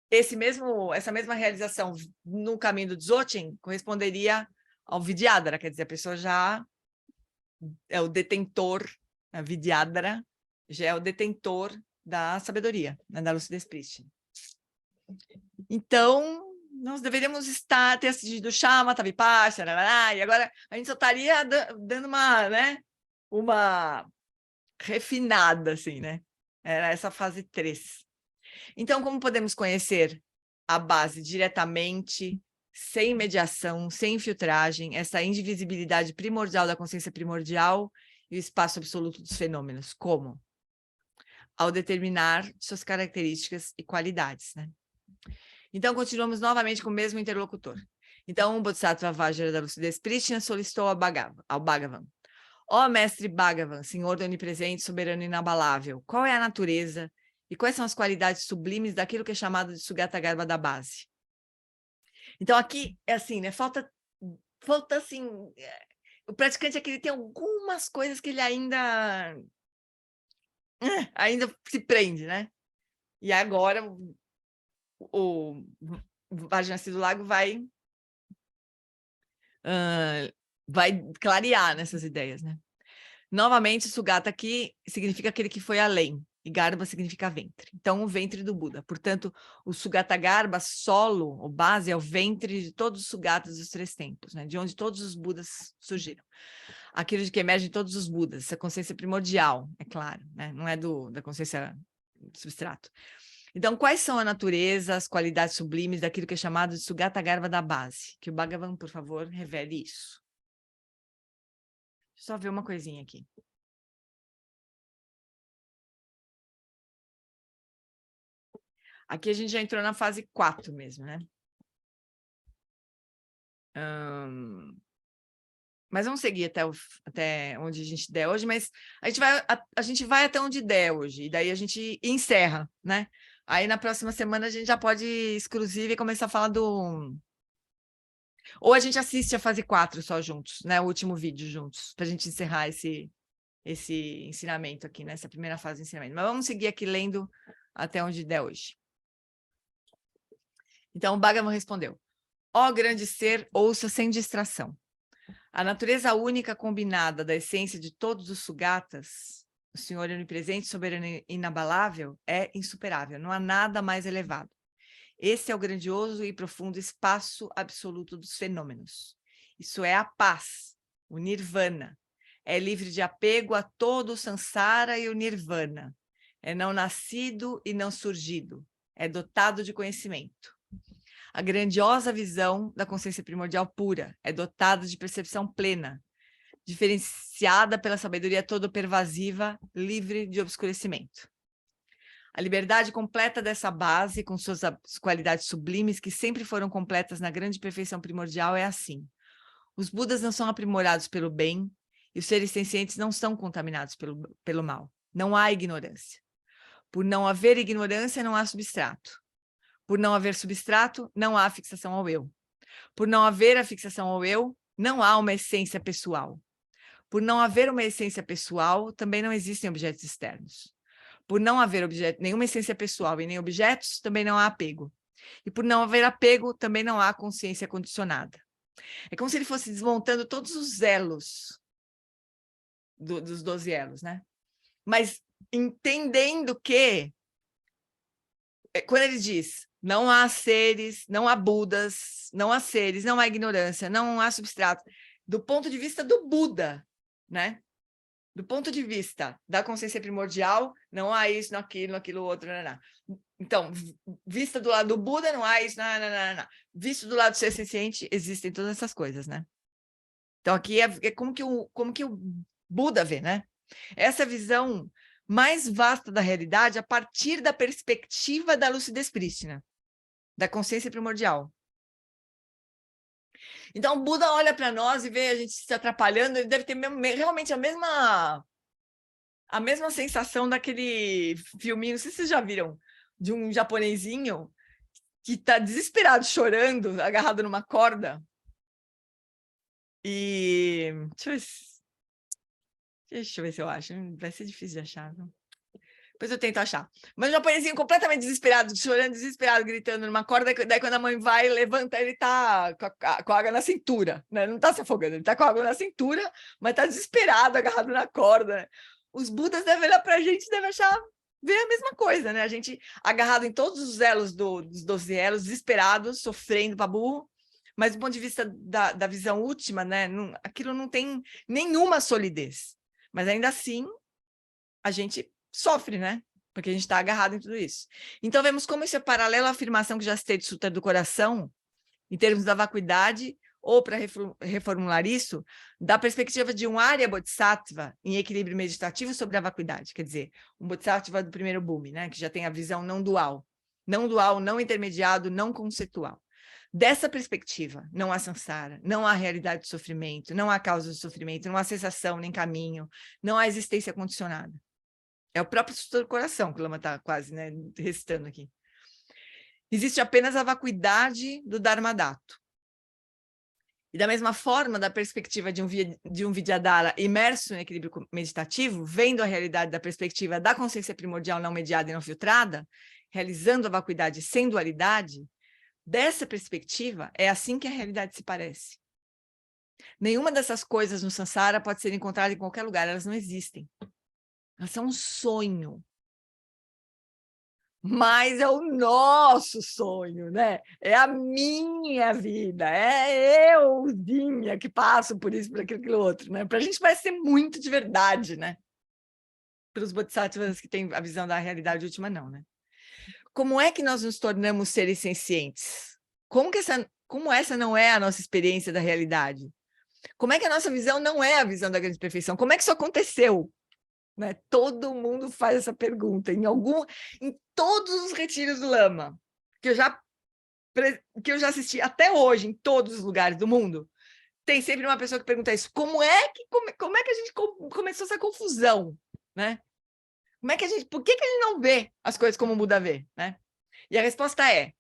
essa mesma realização no caminho do Dzogchen corresponderia ao Vidyadhara, quer dizer, a pessoa já é o detentor, a Vidyadhara já é o detentor da sabedoria, né, da lucidez prístina. Então, nós deveríamos ter assistido Shamatha, Vipassana, e agora a gente só estaria dando uma, né, uma refinada, assim, né? Era essa fase 3. Então, como podemos conhecer a base diretamente, sem mediação, sem filtragem, essa indivisibilidade primordial da consciência primordial e o espaço absoluto dos fenômenos? Como? Ao determinar suas características e qualidades, né? Então, continuamos novamente com o mesmo interlocutor. Então, o Bodhisattva Vajra da lucidez prístina solicitou ao Bhagavan: ó mestre Bhagavan, senhor do onipresente, soberano e inabalável, qual é a natureza e quais são as qualidades sublimes daquilo que é chamado de Sugata Garbha da base? Então, aqui é assim, né? Falta assim, o praticante aqui tem algumas coisas que ele ainda se prende, né? E agora o Vajranasi do Lago vai clarear nessas ideias, né? Novamente, Sugata aqui significa aquele que foi além, e Garbha significa ventre. Então, o ventre do Buda. Portanto, o Sugata Garbha, solo, ou base, é o ventre de todos os Sugatas dos 3 tempos, né? De onde todos os Budas surgiram. Aquilo de que emergem todos os Budas, essa consciência primordial, é claro, né? Não é da consciência substrato. Então, quais são a natureza, as qualidades sublimes daquilo que é chamado de Sugata Garbha da base? Que o Bhagavan, por favor, revele isso. Só ver uma coisinha aqui. Aqui a gente já entrou na fase 4 mesmo, né? Mas vamos seguir até onde a gente der hoje, mas a gente vai até onde der hoje, e daí a gente encerra, né? Aí na próxima semana a gente já pode ir exclusivo e começar a falar do... Ou a gente assiste a fase 4 só juntos, né? O último vídeo juntos, para a gente encerrar esse ensinamento aqui, nessa primeira fase de ensinamento. Mas vamos seguir aqui lendo até onde der hoje. Então, o Bhagavan respondeu: ó grande ser, ouça sem distração. A natureza única combinada da essência de todos os Sugatas, o Senhor onipresente, soberano e inabalável, é insuperável. Não há nada mais elevado. Esse é o grandioso e profundo espaço absoluto dos fenômenos. Isso é a paz, o nirvana. É livre de apego a todo o samsara e o nirvana. É não nascido e não surgido. é dotado de conhecimento. A grandiosa visão da consciência primordial pura é dotada de percepção plena, diferenciada pela sabedoria todo-pervasiva, livre de obscurecimento. A liberdade completa dessa base, com suas qualidades sublimes, que sempre foram completas na grande perfeição primordial, é assim. Os Budas não são aprimorados pelo bem, e os seres sencientes não são contaminados pelo mal. Não há ignorância. Por não haver ignorância, não há substrato. Por não haver substrato, não há fixação ao eu. Por não haver a fixação ao eu, não há uma essência pessoal. Por não haver uma essência pessoal, também não existem objetos externos. Por não haver nenhuma essência pessoal e nem objetos, também não há apego. E por não haver apego, também não há consciência condicionada. É como se ele fosse desmontando todos os elos dos 12 elos, né? Mas entendendo que, quando ele diz, não há seres, não há Budas, não há seres, não há ignorância, não há substrato, do ponto de vista do Buda, né? Do ponto de vista da consciência primordial, não há isso, não aquilo, aquilo outro, não. Então, vista do lado do Buda, não há isso, não. Visto do lado do ser senciente, existem todas essas coisas, né? Então, aqui é como que o Buda vê, né? Essa visão mais vasta da realidade a partir da perspectiva da lucidez prístina, da consciência primordial. Então, o Buda olha para nós e vê a gente se atrapalhando, ele deve ter realmente a mesma sensação daquele filminho, não sei se vocês já viram, de um japonesinho que está desesperado, chorando, agarrado numa corda. E deixa eu ver se eu acho. Vai ser difícil de achar, não? Depois eu tento achar. Mas um japonesinho completamente desesperado, chorando, desesperado, gritando numa corda. Daí quando a mãe vai, levanta, ele tá com a água na cintura, né? Não tá se afogando, ele tá com a água na cintura, mas tá desesperado, agarrado na corda, né? Os Budas devem olhar pra gente e devem ver a mesma coisa, né? A gente agarrado em todos os elos dos 12 elos, desesperados, sofrendo pra burro. Mas do ponto de vista da visão última, né? Aquilo não tem nenhuma solidez. Mas ainda assim, a gente sofre, né? Porque a gente está agarrado em tudo isso. Então, vemos como isso é paralelo à afirmação que já citei do Sutra do Coração, em termos da vacuidade, ou para reformular isso, da perspectiva de um Arya Bodhisattva em equilíbrio meditativo sobre a vacuidade. Quer dizer, um Bodhisattva do primeiro Bhumi, né? Que já tem a visão não dual, não intermediado, não conceitual. Dessa perspectiva, não há samsara, não há realidade de sofrimento, não há causa de sofrimento, não há sensação nem caminho, não há existência condicionada. É o próprio Sutra do Coração que o Lama está quase, né, recitando aqui. Existe apenas a vacuidade do Dharmadato. E da mesma forma, da perspectiva de um Vidyadhara imerso em equilíbrio meditativo, vendo a realidade da perspectiva da consciência primordial não mediada e não filtrada, realizando a vacuidade sem dualidade, dessa perspectiva, é assim que a realidade se parece. Nenhuma dessas coisas no Sansara pode ser encontrada em qualquer lugar, elas não existem. Elas são um sonho. Mas é o nosso sonho, né? É a minha vida, é euzinha que passo por isso, por aquilo outro, né? Para a gente parece ser muito de verdade, né? Para os bodhisattvas que têm a visão da realidade última, não, né? Como é que nós nos tornamos seres sencientes? Como essa não é a nossa experiência da realidade? Como é que a nossa visão não é a visão da grande perfeição? Como é que isso aconteceu? Né? Todo mundo faz essa pergunta. Em todos os retiros do Lama, que eu já assisti até hoje, em todos os lugares do mundo, tem sempre uma pessoa que pergunta isso. Como é que a gente começou essa confusão? Né? Por que a gente não vê as coisas como o Buda vê? Né? E a resposta é,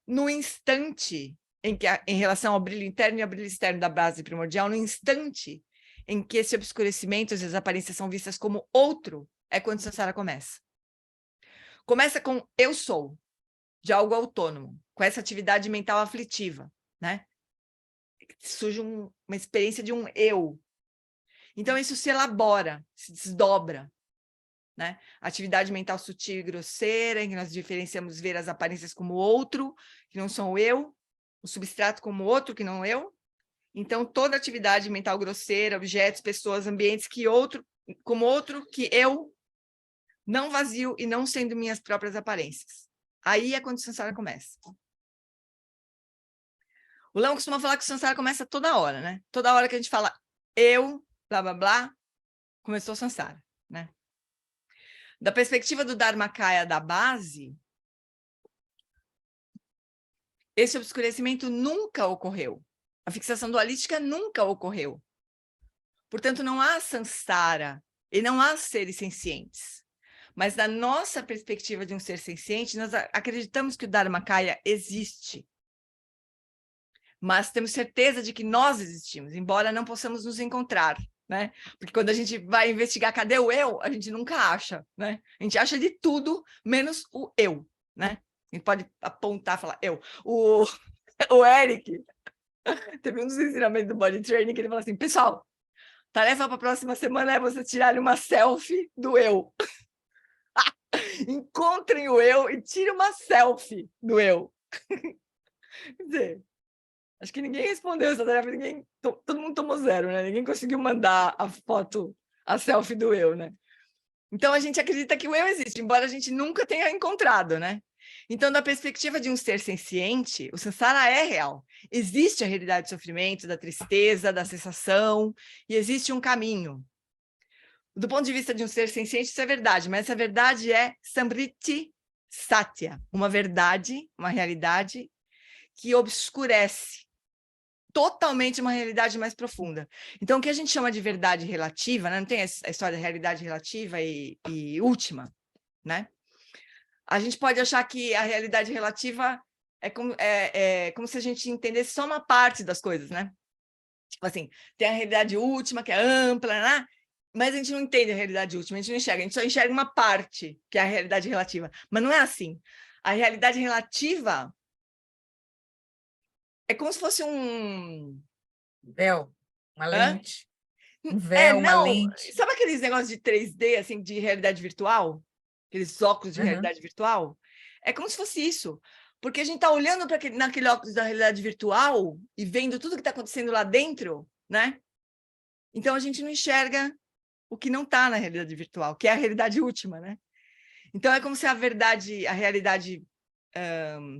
no instante em relação ao brilho interno e ao brilho externo da base primordial, no instante em que esse obscurecimento, as aparências são vistas como outro, é quando o Sansara começa. Começa com eu sou, de algo autônomo, com essa atividade mental aflitiva, né? Surge uma experiência de um eu. Então, isso se elabora, se desdobra, né? Atividade mental sutil e grosseira, em que nós diferenciamos ver as aparências como outro, que não são eu, o substrato como outro, que não eu. Então, toda atividade mental grosseira, objetos, pessoas, ambientes, como outro que eu, não vazio e não sendo minhas próprias aparências. Aí é quando o samsara começa. O Lama costuma falar que o samsara começa toda hora, né? Toda hora que a gente fala eu, blá, blá, blá, começou o samsara, né? Da perspectiva do Dharmakaya da base, esse obscurecimento nunca ocorreu. A fixação dualística nunca ocorreu. Portanto, não há samsara e não há seres sencientes. Mas da nossa perspectiva de um ser senciente, nós acreditamos que o Dharmakaya existe. Mas temos certeza de que nós existimos, embora não possamos nos encontrar, né? Porque quando a gente vai investigar cadê o eu, a gente nunca acha, né? A gente acha de tudo, menos o eu, né? A gente pode apontar e falar eu. O Eric teve um dos ensinamentos do Body Training que ele falou assim, pessoal, tarefa para a próxima semana é você tirar uma selfie do eu. Encontrem o eu e tirem uma selfie do eu. Quer dizer, acho que ninguém respondeu essa tarefa, todo mundo tomou 0, né? Ninguém conseguiu mandar a foto, a selfie do eu, né? Então, a gente acredita que o eu existe, embora a gente nunca tenha encontrado, né? Então, da perspectiva de um ser senciente, o samsara é real. Existe a realidade do sofrimento, da tristeza, da sensação, e existe um caminho. Do ponto de vista de um ser senciente, isso é verdade, mas essa verdade é samriti satya, uma verdade, uma realidade que obscurece totalmente uma realidade mais profunda. Então, o que a gente chama de verdade relativa, né? Não tem a história da realidade relativa e última, né? A gente pode achar que a realidade relativa é como se a gente entendesse só uma parte das coisas, né? Tipo assim, tem a realidade última, que é ampla, né? Mas a gente não entende a realidade última, a gente não enxerga, a gente só enxerga uma parte, que é a realidade relativa. Mas não é assim. A realidade relativa é como se fosse um véu, uma Hã? lente, um véu, uma Não. lente. Sabe aqueles negócios de 3D, assim, de realidade virtual? Aqueles óculos de Uhum. realidade virtual? É como se fosse isso. Porque a gente está olhando para naquele óculos da realidade virtual e vendo tudo que está acontecendo lá dentro, né? Então a gente não enxerga o que não está na realidade virtual, que é a realidade última, né? Então é como se a verdade, a realidade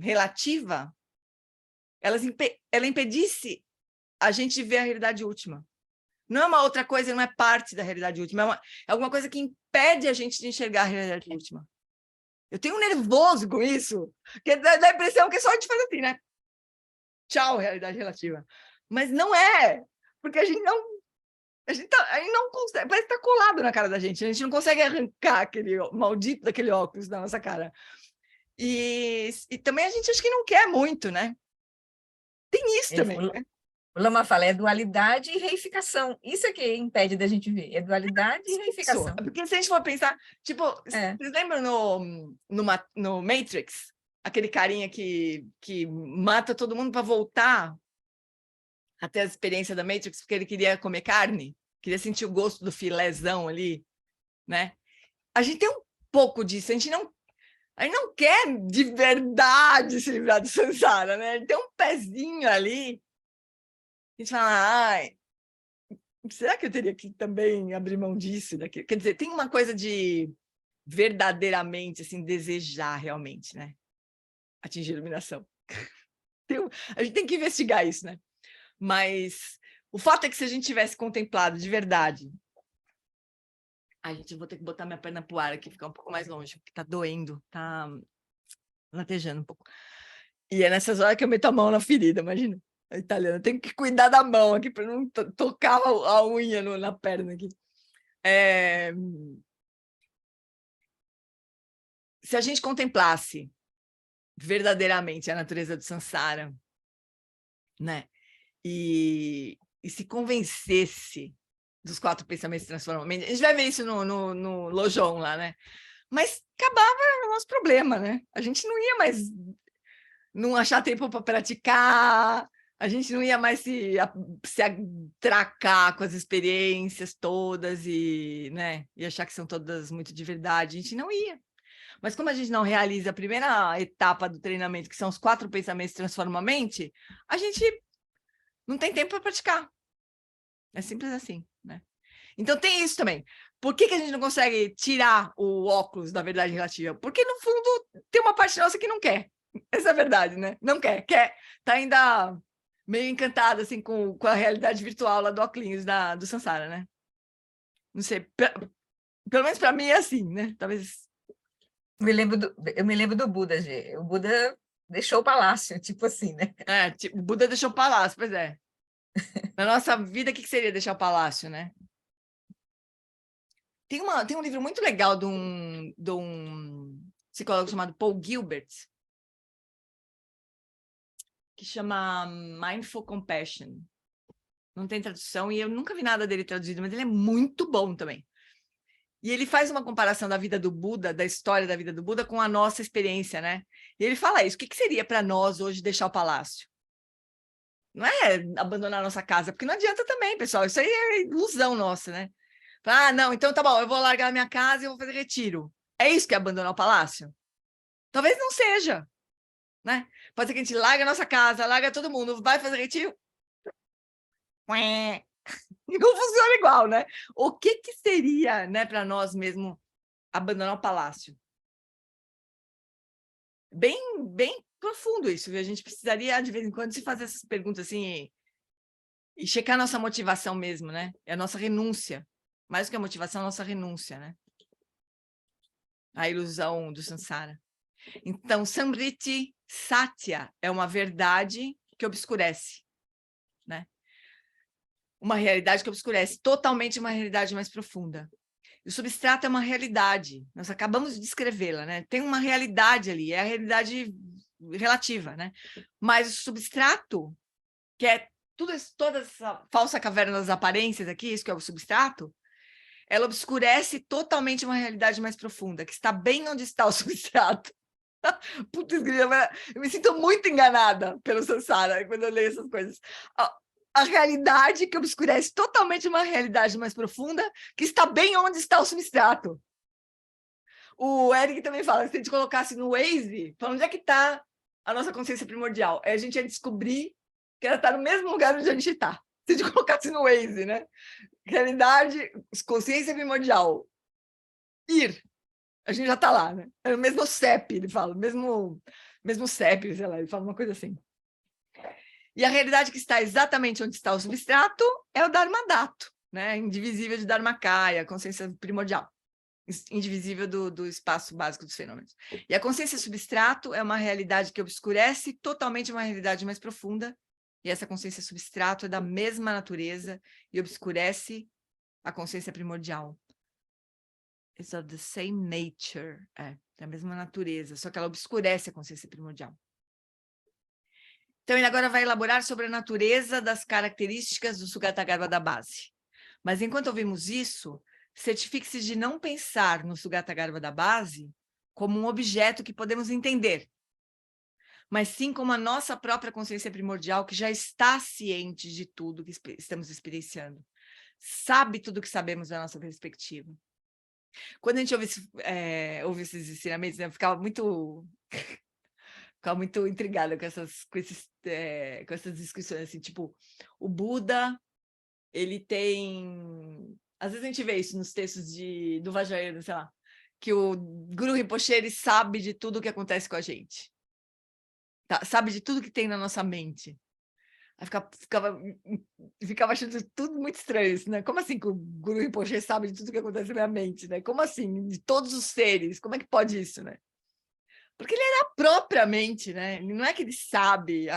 relativa, ela impedisse a gente de ver a realidade última. Não é uma outra coisa, não é parte da realidade última, é alguma coisa que impede a gente de enxergar a realidade última. Eu tenho um nervoso com isso, que dá a impressão que só a gente faz assim, né? Tchau, realidade relativa. Mas não é, porque a gente não consegue, parece que está colado na cara da gente, a gente não consegue arrancar aquele maldito daquele óculos da nossa cara. E também a gente acha que não quer muito, né? Tem isso também, né? O Lama fala, é dualidade e reificação. Isso é que impede da gente ver, é dualidade e reificação. Porque se a gente for pensar, tipo, vocês lembram no Matrix? Aquele carinha que mata todo mundo para voltar até a experiência da Matrix, porque ele queria comer carne, queria sentir o gosto do filézão ali, né? A gente tem um pouco disso, a gente não quer de verdade se livrar do samsara, né? A gente tem um pezinho ali, a gente fala, ai, será que eu teria que também abrir mão disso? Daquilo? Quer dizer, tem uma coisa de verdadeiramente, assim, desejar realmente, né? Atingir a iluminação. A gente tem que investigar isso, né? Mas o fato é que se a gente tivesse contemplado de verdade... Ai, gente, eu vou ter que botar minha perna pro ar aqui, ficar um pouco mais longe, porque tá doendo, tá latejando um pouco. E é nessas horas que eu meto a mão na ferida, imagina. A italiana, tem que cuidar da mão aqui para não tocar a unha na perna aqui. Se a gente contemplasse verdadeiramente a natureza do samsara, né? E se convencesse dos 4 pensamentos transformadores, a gente vai ver isso no Lojong lá, né? Mas acabava o nosso problema, né? A gente não ia mais não achar tempo para praticar, a gente não ia mais se atracar com as experiências todas e, né, e achar que são todas muito de verdade, a gente não ia. Mas como a gente não realiza a primeira etapa do treinamento, que são os 4 pensamentos transformam a mente, a gente não tem tempo para praticar. É simples assim, né? Então tem isso também. Por que a gente não consegue tirar o óculos da verdade relativa? Porque, no fundo, tem uma parte nossa que não quer. Essa é a verdade, né? Não quer. Tá ainda meio encantada, assim, com a realidade virtual lá do óculos do Sansara, né? Não sei. Pelo menos para mim é assim, né? Talvez... Eu me lembro do Buda, Gê. O Buda deixou o palácio, tipo assim, né? Tipo, o Buda deixou o palácio, pois é. Na nossa vida, o que seria deixar o palácio, né? Tem um livro muito legal de um psicólogo chamado Paul Gilbert, que chama Mindful Compassion. Não tem tradução, e eu nunca vi nada dele traduzido, mas ele é muito bom também. E ele faz uma comparação da vida do Buda, da história da vida do Buda, com a nossa experiência, né? E ele fala isso, o que seria para nós hoje deixar o palácio? Não é abandonar a nossa casa, porque não adianta também, pessoal, isso aí é ilusão nossa, né? Ah, não, então tá bom, eu vou largar a minha casa e eu vou fazer retiro. É isso que é abandonar o palácio? Talvez não seja, né? Pode ser que a gente larga a nossa casa, larga todo mundo, vai fazer retiro. E não funciona igual, né? O que seria, né, para nós mesmo abandonar o palácio? Bem profundo isso, viu? A gente precisaria, de vez em quando, se fazer essas perguntas assim e checar a nossa motivação mesmo, né? É a nossa renúncia. Mais do que a motivação, a nossa renúncia, né? A ilusão do Sansara. Então, Samriti Satya é uma verdade que obscurece, né? Uma realidade que obscurece, totalmente uma realidade mais profunda. O substrato é uma realidade, nós acabamos de descrevê-la, né? Tem uma realidade ali, é a realidade relativa, né? Mas o substrato, que é toda essa falsa caverna das aparências aqui, isso que é o substrato, ela obscurece totalmente uma realidade mais profunda, que está bem onde está o substrato. Putz, eu me sinto muito enganada pelo Sansara quando eu leio essas coisas. A realidade que obscurece totalmente uma realidade mais profunda, que está bem onde está o substrato. O Eric também fala, se a gente colocasse no Waze, onde é que está a nossa consciência primordial? Aí a gente ia descobrir que ela está no mesmo lugar onde a gente está. Se a gente colocasse no Waze, né? Realidade, consciência primordial. Ir. A gente já está lá, né? É o mesmo CEP, ele fala, mesmo CEP, sei lá, ele fala uma coisa assim. E a realidade que está exatamente onde está o substrato é o Dharmadato, né? Indivisível de Dharmakaya, consciência primordial, indivisível do espaço básico dos fenômenos. E a consciência substrato é uma realidade que obscurece totalmente uma realidade mais profunda, e essa consciência substrato é da mesma natureza e obscurece a consciência primordial. It's of the same nature, da mesma natureza, só que ela obscurece a consciência primordial. Então, ele agora vai elaborar sobre a natureza das características do Sugatagarbha da base. Mas, enquanto ouvimos isso, certifique-se de não pensar no Sugatagarbha da base como um objeto que podemos entender, mas sim como a nossa própria consciência primordial, que já está ciente de tudo que estamos experienciando, sabe tudo que sabemos da nossa perspectiva. Quando a gente ouve esses ensinamentos, né, eu ficava muito intrigada com essas discussões, assim, tipo, o Buda, ele tem... Às vezes a gente vê isso nos textos do Vajrayana, sei lá, que o Guru Rinpoche, ele sabe de tudo o que acontece com a gente. Tá? Sabe de tudo que tem na nossa mente. Aí ficava achando tudo muito estranho isso, né? Como assim que o Guru Rinpoche sabe de tudo que acontece na minha mente, né? Como assim? De todos os seres? Como é que pode isso, né? Porque ele era propriamente, né? Não é que ele sabe,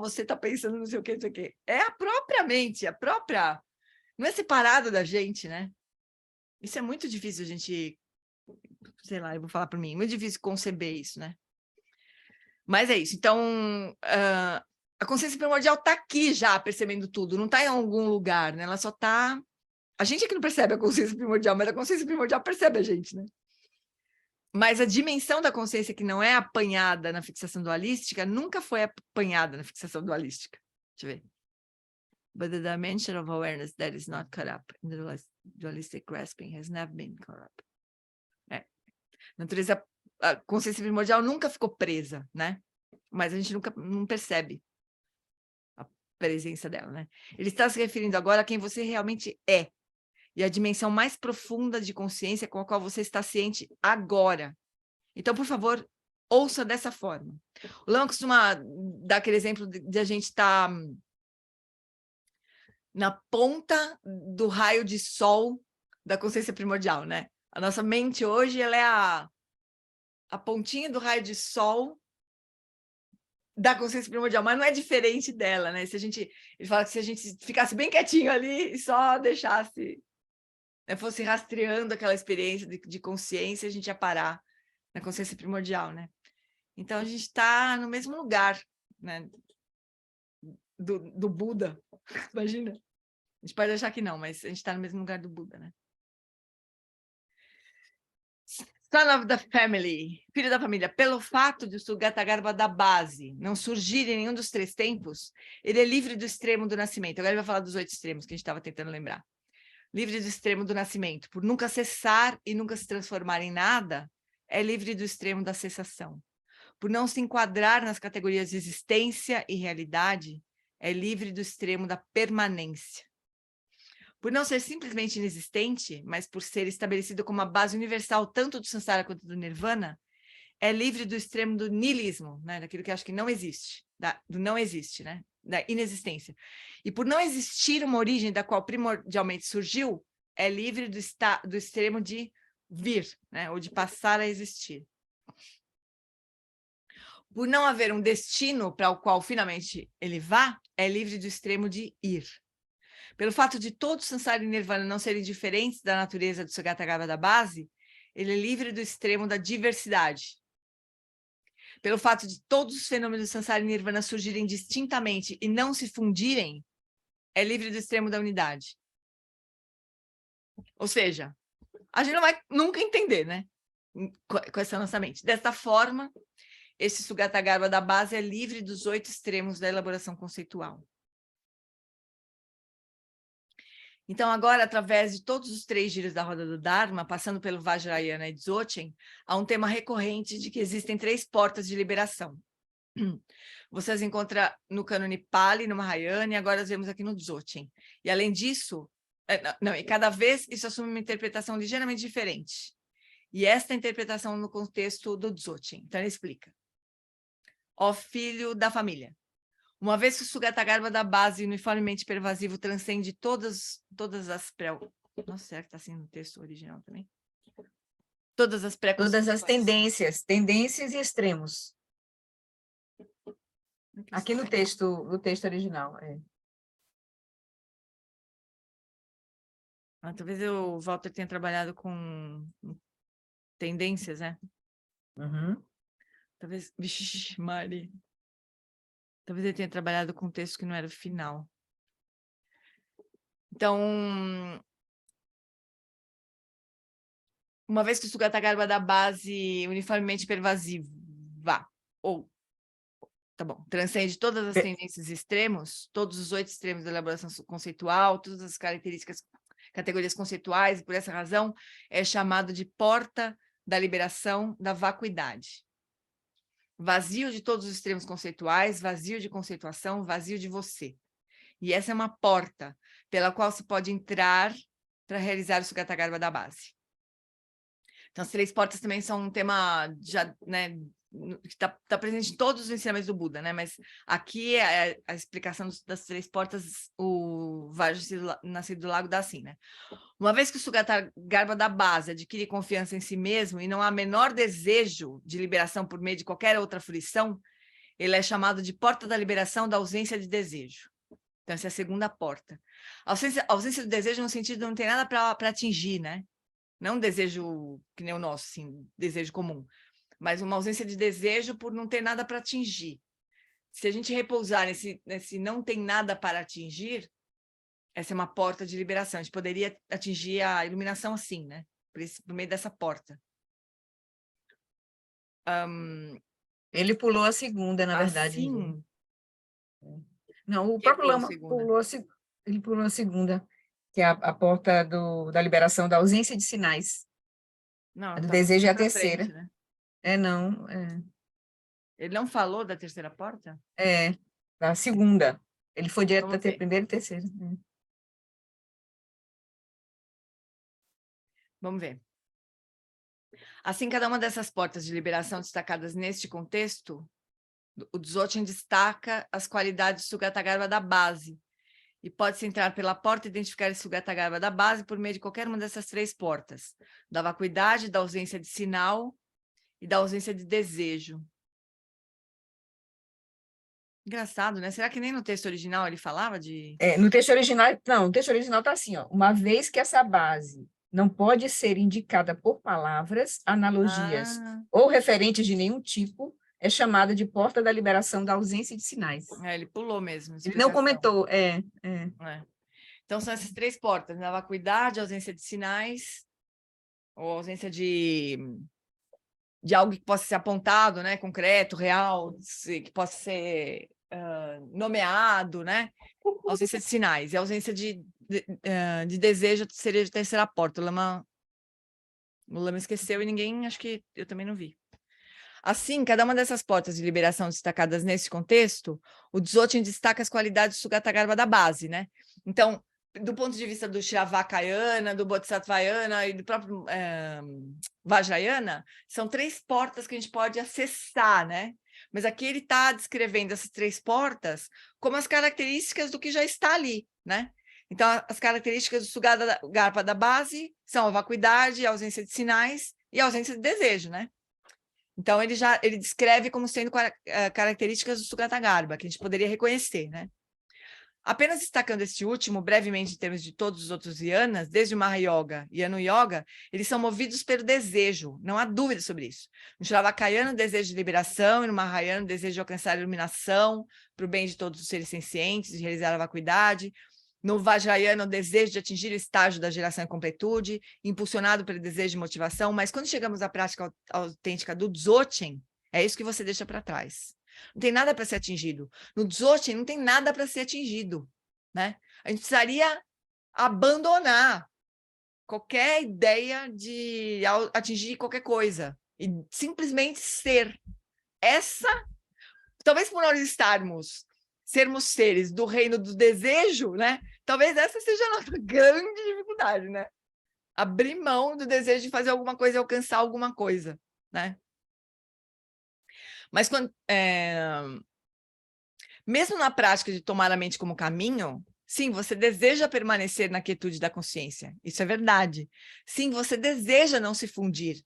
você está pensando não sei o que, não sei o quê. É a própria mente, a própria... Não é separado da gente, né? Isso é muito difícil a gente... Sei lá, eu vou falar por mim. Muito difícil conceber isso, né? Mas é isso. Então, a consciência primordial está aqui já, percebendo tudo. Não está em algum lugar, né? Ela só está... A gente é que não percebe a consciência primordial, mas a consciência primordial percebe a gente, né? Mas a dimensão da consciência que não é apanhada na fixação dualística nunca foi apanhada na fixação dualística. Deixa eu ver. But the dimension of awareness that is not caught up in the dualistic grasping has never been caught up. Natureza, a consciência primordial nunca ficou presa, né? Mas a gente não percebe a presença dela, né? Ele está se referindo agora a quem você realmente é. e a dimensão mais profunda de consciência com a qual você está ciente agora. Então, por favor, ouça dessa forma. O Leon costuma dar aquele exemplo de a gente estar na ponta do raio de sol da consciência primordial, né? A nossa mente hoje, ela é a pontinha do raio de sol da consciência primordial, mas não é diferente dela, né? Ele fala que se a gente ficasse bem quietinho ali e só deixasse, né, fosse rastreando aquela experiência de consciência, a gente ia parar na consciência primordial, né? Então, a gente está no mesmo lugar, né? Do Buda, imagina. A gente pode achar que não, mas a gente está no mesmo lugar do Buda, né? Son of the family, filho da família. Pelo fato de o Sugatagarbha da base não surgir em nenhum dos 3 tempos, ele é livre do extremo do nascimento. Agora ele vai falar dos 8 extremos que a gente estava tentando lembrar. Livre do extremo do nascimento, por nunca cessar e nunca se transformar em nada, é livre do extremo da cessação. Por não se enquadrar nas categorias de existência e realidade, é livre do extremo da permanência. Por não ser simplesmente inexistente, mas por ser estabelecido como a base universal tanto do samsara quanto do nirvana, é livre do extremo do niilismo, né? Daquilo que acho que não existe, do não existe, né? Da inexistência. E por não existir uma origem da qual primordialmente surgiu, é livre do extremo de vir, né? Ou de passar a existir. Por não haver um destino para o qual finalmente ele vá, é livre do extremo de ir. Pelo fato de todos Samsara e Nirvana não serem diferentes da natureza do Sugatagarbha da base, ele é livre do extremo da diversidade. Pelo fato de todos os fenômenos do Samsara e Nirvana surgirem distintamente e não se fundirem, é livre do extremo da unidade. Ou seja, a gente não vai nunca entender, né? Com essa nossa mente. Desta forma, esse Sugatagarbha da base é livre dos 8 extremos da elaboração conceitual. Então, agora, através de todos os 3 giros da roda do Dharma, passando pelo Vajrayana e Dzogchen, há um tema recorrente de que existem 3 portas de liberação. Vocês encontram no cânone Pali, no Mahayana, e agora nós vemos aqui no Dzogchen. E, além disso, e cada vez isso assume uma interpretação ligeiramente diferente. E esta interpretação no contexto do Dzogchen. Então, ele explica. Ó filho da família, uma vez que o Sugatagarbha da base uniformemente pervasivo transcende todas as Nossa, será que está assim no texto original também? Todas as Todas as preconceituais. tendências e extremos. Aqui no texto original. Talvez o Walter tenha trabalhado com tendências, né? Uhum. Talvez... Vixe, Mari. Talvez ele tenha trabalhado com um texto que não era o final. Então, uma vez que o Sugatagarbha da base uniformemente pervasiva, ou, tá bom, transcende todas as tendências e extremos, todos os 8 extremos da elaboração conceitual, todas as categorias conceituais, e por essa razão é chamado de porta da liberação da vacuidade. Vazio de todos os extremos conceituais, vazio de conceituação, vazio de você. E essa é uma porta pela qual se pode entrar para realizar o Sugatagarbha da base. Então, as 3 portas também são um tema já, né, que está presente em todos os ensinamentos do Buda, né? Mas aqui a explicação das 3 portas, o Vajra Nascido do Lago dá assim, né? Uma vez que o Sugatagarbha da base adquire confiança em si mesmo e não há menor desejo de liberação por meio de qualquer outra fruição, ele é chamado de porta da liberação da ausência de desejo. Então, essa é a segunda porta. A ausência do desejo no sentido de não ter nada para atingir, né? Não um desejo que nem o nosso, assim, desejo comum, mas uma ausência de desejo por não ter nada para atingir. Se a gente repousar nesse não tem nada para atingir, essa é uma porta de liberação. A gente poderia atingir a iluminação assim, né? Por meio dessa porta. Ele pulou a segunda, na verdade. Assim? Não, o próprio Lama ele pulou a segunda, que é a porta da liberação da ausência de sinais. Não, Do desejo é a terceira. Frente, né? Não. Ele não falou da terceira porta? Da segunda. Ele foi direto da primeira e terceira. Vamos ver. Assim, cada uma dessas portas de liberação destacadas neste contexto, o Dzogchen destaca as qualidades de Sugatagarbha da base, e pode-se entrar pela porta e identificar esse Sugatagarbha da base por meio de qualquer uma dessas 3 portas, da vacuidade, da ausência de sinal e da ausência de desejo. Engraçado, né? Será que nem no texto original ele falava de... No texto original, não, no texto original está assim, ó, uma vez que essa base não pode ser indicada por palavras, analogias Ah, ou referentes de nenhum tipo, é chamada de porta da liberação da ausência de sinais. ele pulou mesmo, a Ele não explicação. comentou, É. Então, são essas 3 portas, né? A vacuidade, a ausência de sinais, ou ausência de algo que possa ser apontado, né? Concreto, real, que possa ser nomeado, né? A ausência de sinais. E a ausência de desejo seria a terceira porta. O Lama esqueceu e ninguém, acho que eu também não vi. Assim, cada uma dessas portas de liberação destacadas nesse contexto, o Dzogchen destaca as qualidades do Sugatagarbha da base, né? Então, do ponto de vista do Shiravakayana, do Bodhisattvayana e do próprio Vajrayana, são 3 portas que a gente pode acessar, né? Mas aqui ele está descrevendo essas 3 portas como as características do que já está ali, né? Então, as características do Sugatagarbha da base são a vacuidade, a ausência de sinais e a ausência de desejo, né? Então, ele descreve como sendo características do Sugatagarbha, que a gente poderia reconhecer, né? Apenas destacando este último, brevemente, em termos de todos os outros yanas, desde o Mahayoga e Anu Yoga, eles são movidos pelo desejo, não há dúvida sobre isso. No Shiravakayana, o desejo de liberação, e no Mahayana, o desejo de alcançar a iluminação para o bem de todos os seres sencientes, de realizar a vacuidade. No Vajrayana, o desejo de atingir o estágio da geração em completude, impulsionado pelo desejo de motivação, mas quando chegamos à prática autêntica do Dzogchen, é isso que você deixa para trás. Não tem nada para ser atingido. No Dzogchen não tem nada para ser atingido, né? A gente precisaria abandonar qualquer ideia de atingir qualquer coisa e simplesmente ser. Talvez por nós sermos seres do reino do desejo, né? Talvez essa seja a nossa grande dificuldade, né? Abrir mão do desejo de fazer alguma coisa e alcançar alguma coisa, né? Mas mesmo na prática de tomar a mente como caminho, sim, você deseja permanecer na quietude da consciência. Isso é verdade. Sim, você deseja não se fundir,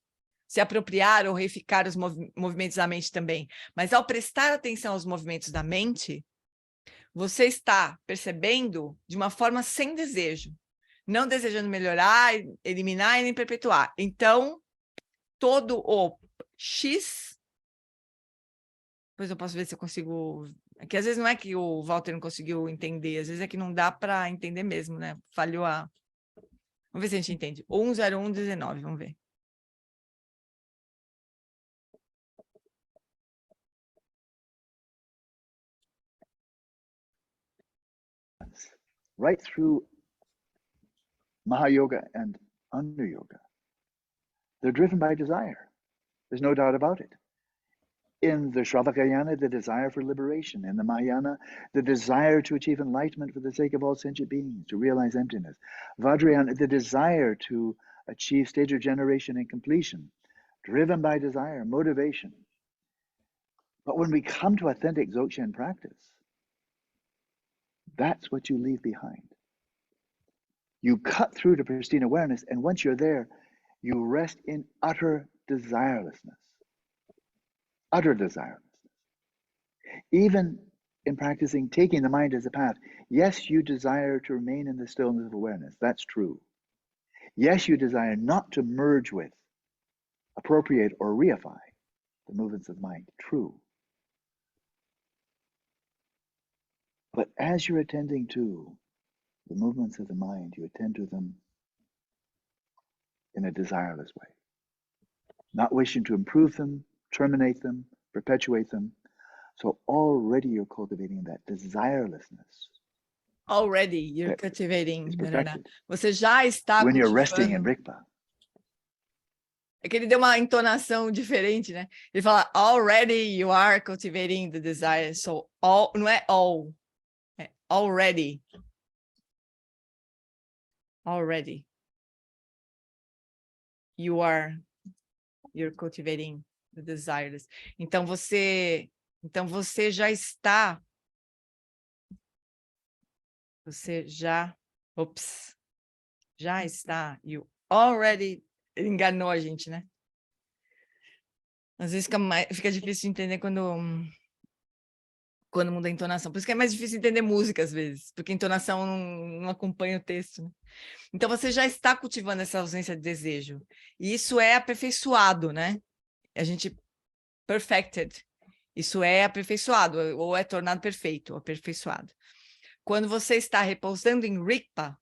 se apropriar ou reificar os movimentos da mente também. Mas ao prestar atenção aos movimentos da mente, você está percebendo de uma forma sem desejo, não desejando melhorar, eliminar e nem perpetuar. Então, todo o X... Depois eu posso ver se eu consigo... É que às vezes não é que o Walter não conseguiu entender, às vezes é que não dá para entender mesmo, né? Falhou a... Vamos ver se a gente entende. 10119, vamos ver. Right through Mahayoga and Anu Yoga, they're driven by desire. There's no doubt about it. In the Shravakayana, the desire for liberation. In the Mahayana, the desire to achieve enlightenment for the sake of all sentient beings, to realize emptiness. Vajrayana, the desire to achieve stage of generation and completion, driven by desire, motivation. But when we come to authentic Dzogchen practice, that's what you leave behind. You cut through to pristine awareness, and once you're there, you rest in utter desirelessness. Utter desirelessness. Even in practicing taking the mind as a path, yes, you desire to remain in the stillness of awareness. That's true. Yes, you desire not to merge with, appropriate, or reify the movements of mind. True. But as you're attending to the movements of the mind, you attend to them in a desireless way, not wishing to improve them, terminate them, perpetuate them. So already you're cultivating that desirelessness. Already you're cultivating. It's perfected. Você já está When you're resting in cultivando. Rigpa. É que ele deu uma entonação diferente, né? Ele fala, already you are cultivating the desire. So, all, não é all, é already. Already. you're cultivating the desires. Então você já está, já está, you already, enganou a gente, né? Às vezes fica difícil de entender quando muda a entonação. Por isso que é mais difícil entender música, às vezes, porque a entonação não acompanha o texto, né? Então, você já está cultivando essa ausência de desejo. E isso é aperfeiçoado, né? A gente... perfected. Isso é aperfeiçoado, ou é tornado perfeito, ou aperfeiçoado. Quando você está repousando em Rigpa,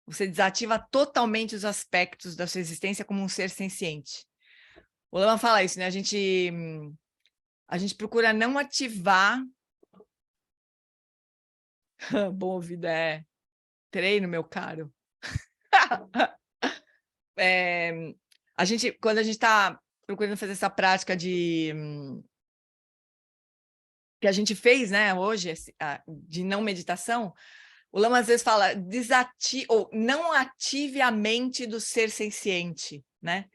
você desativa totalmente os aspectos da sua existência como um ser senciente. O Lama fala isso, né? A gente procura não ativar... Bom ouvido é treino, meu caro. Quando a gente está procurando fazer essa prática que a gente fez, né, hoje, de não meditação, o Lama às vezes fala, ou não ative a mente do ser senciente, né?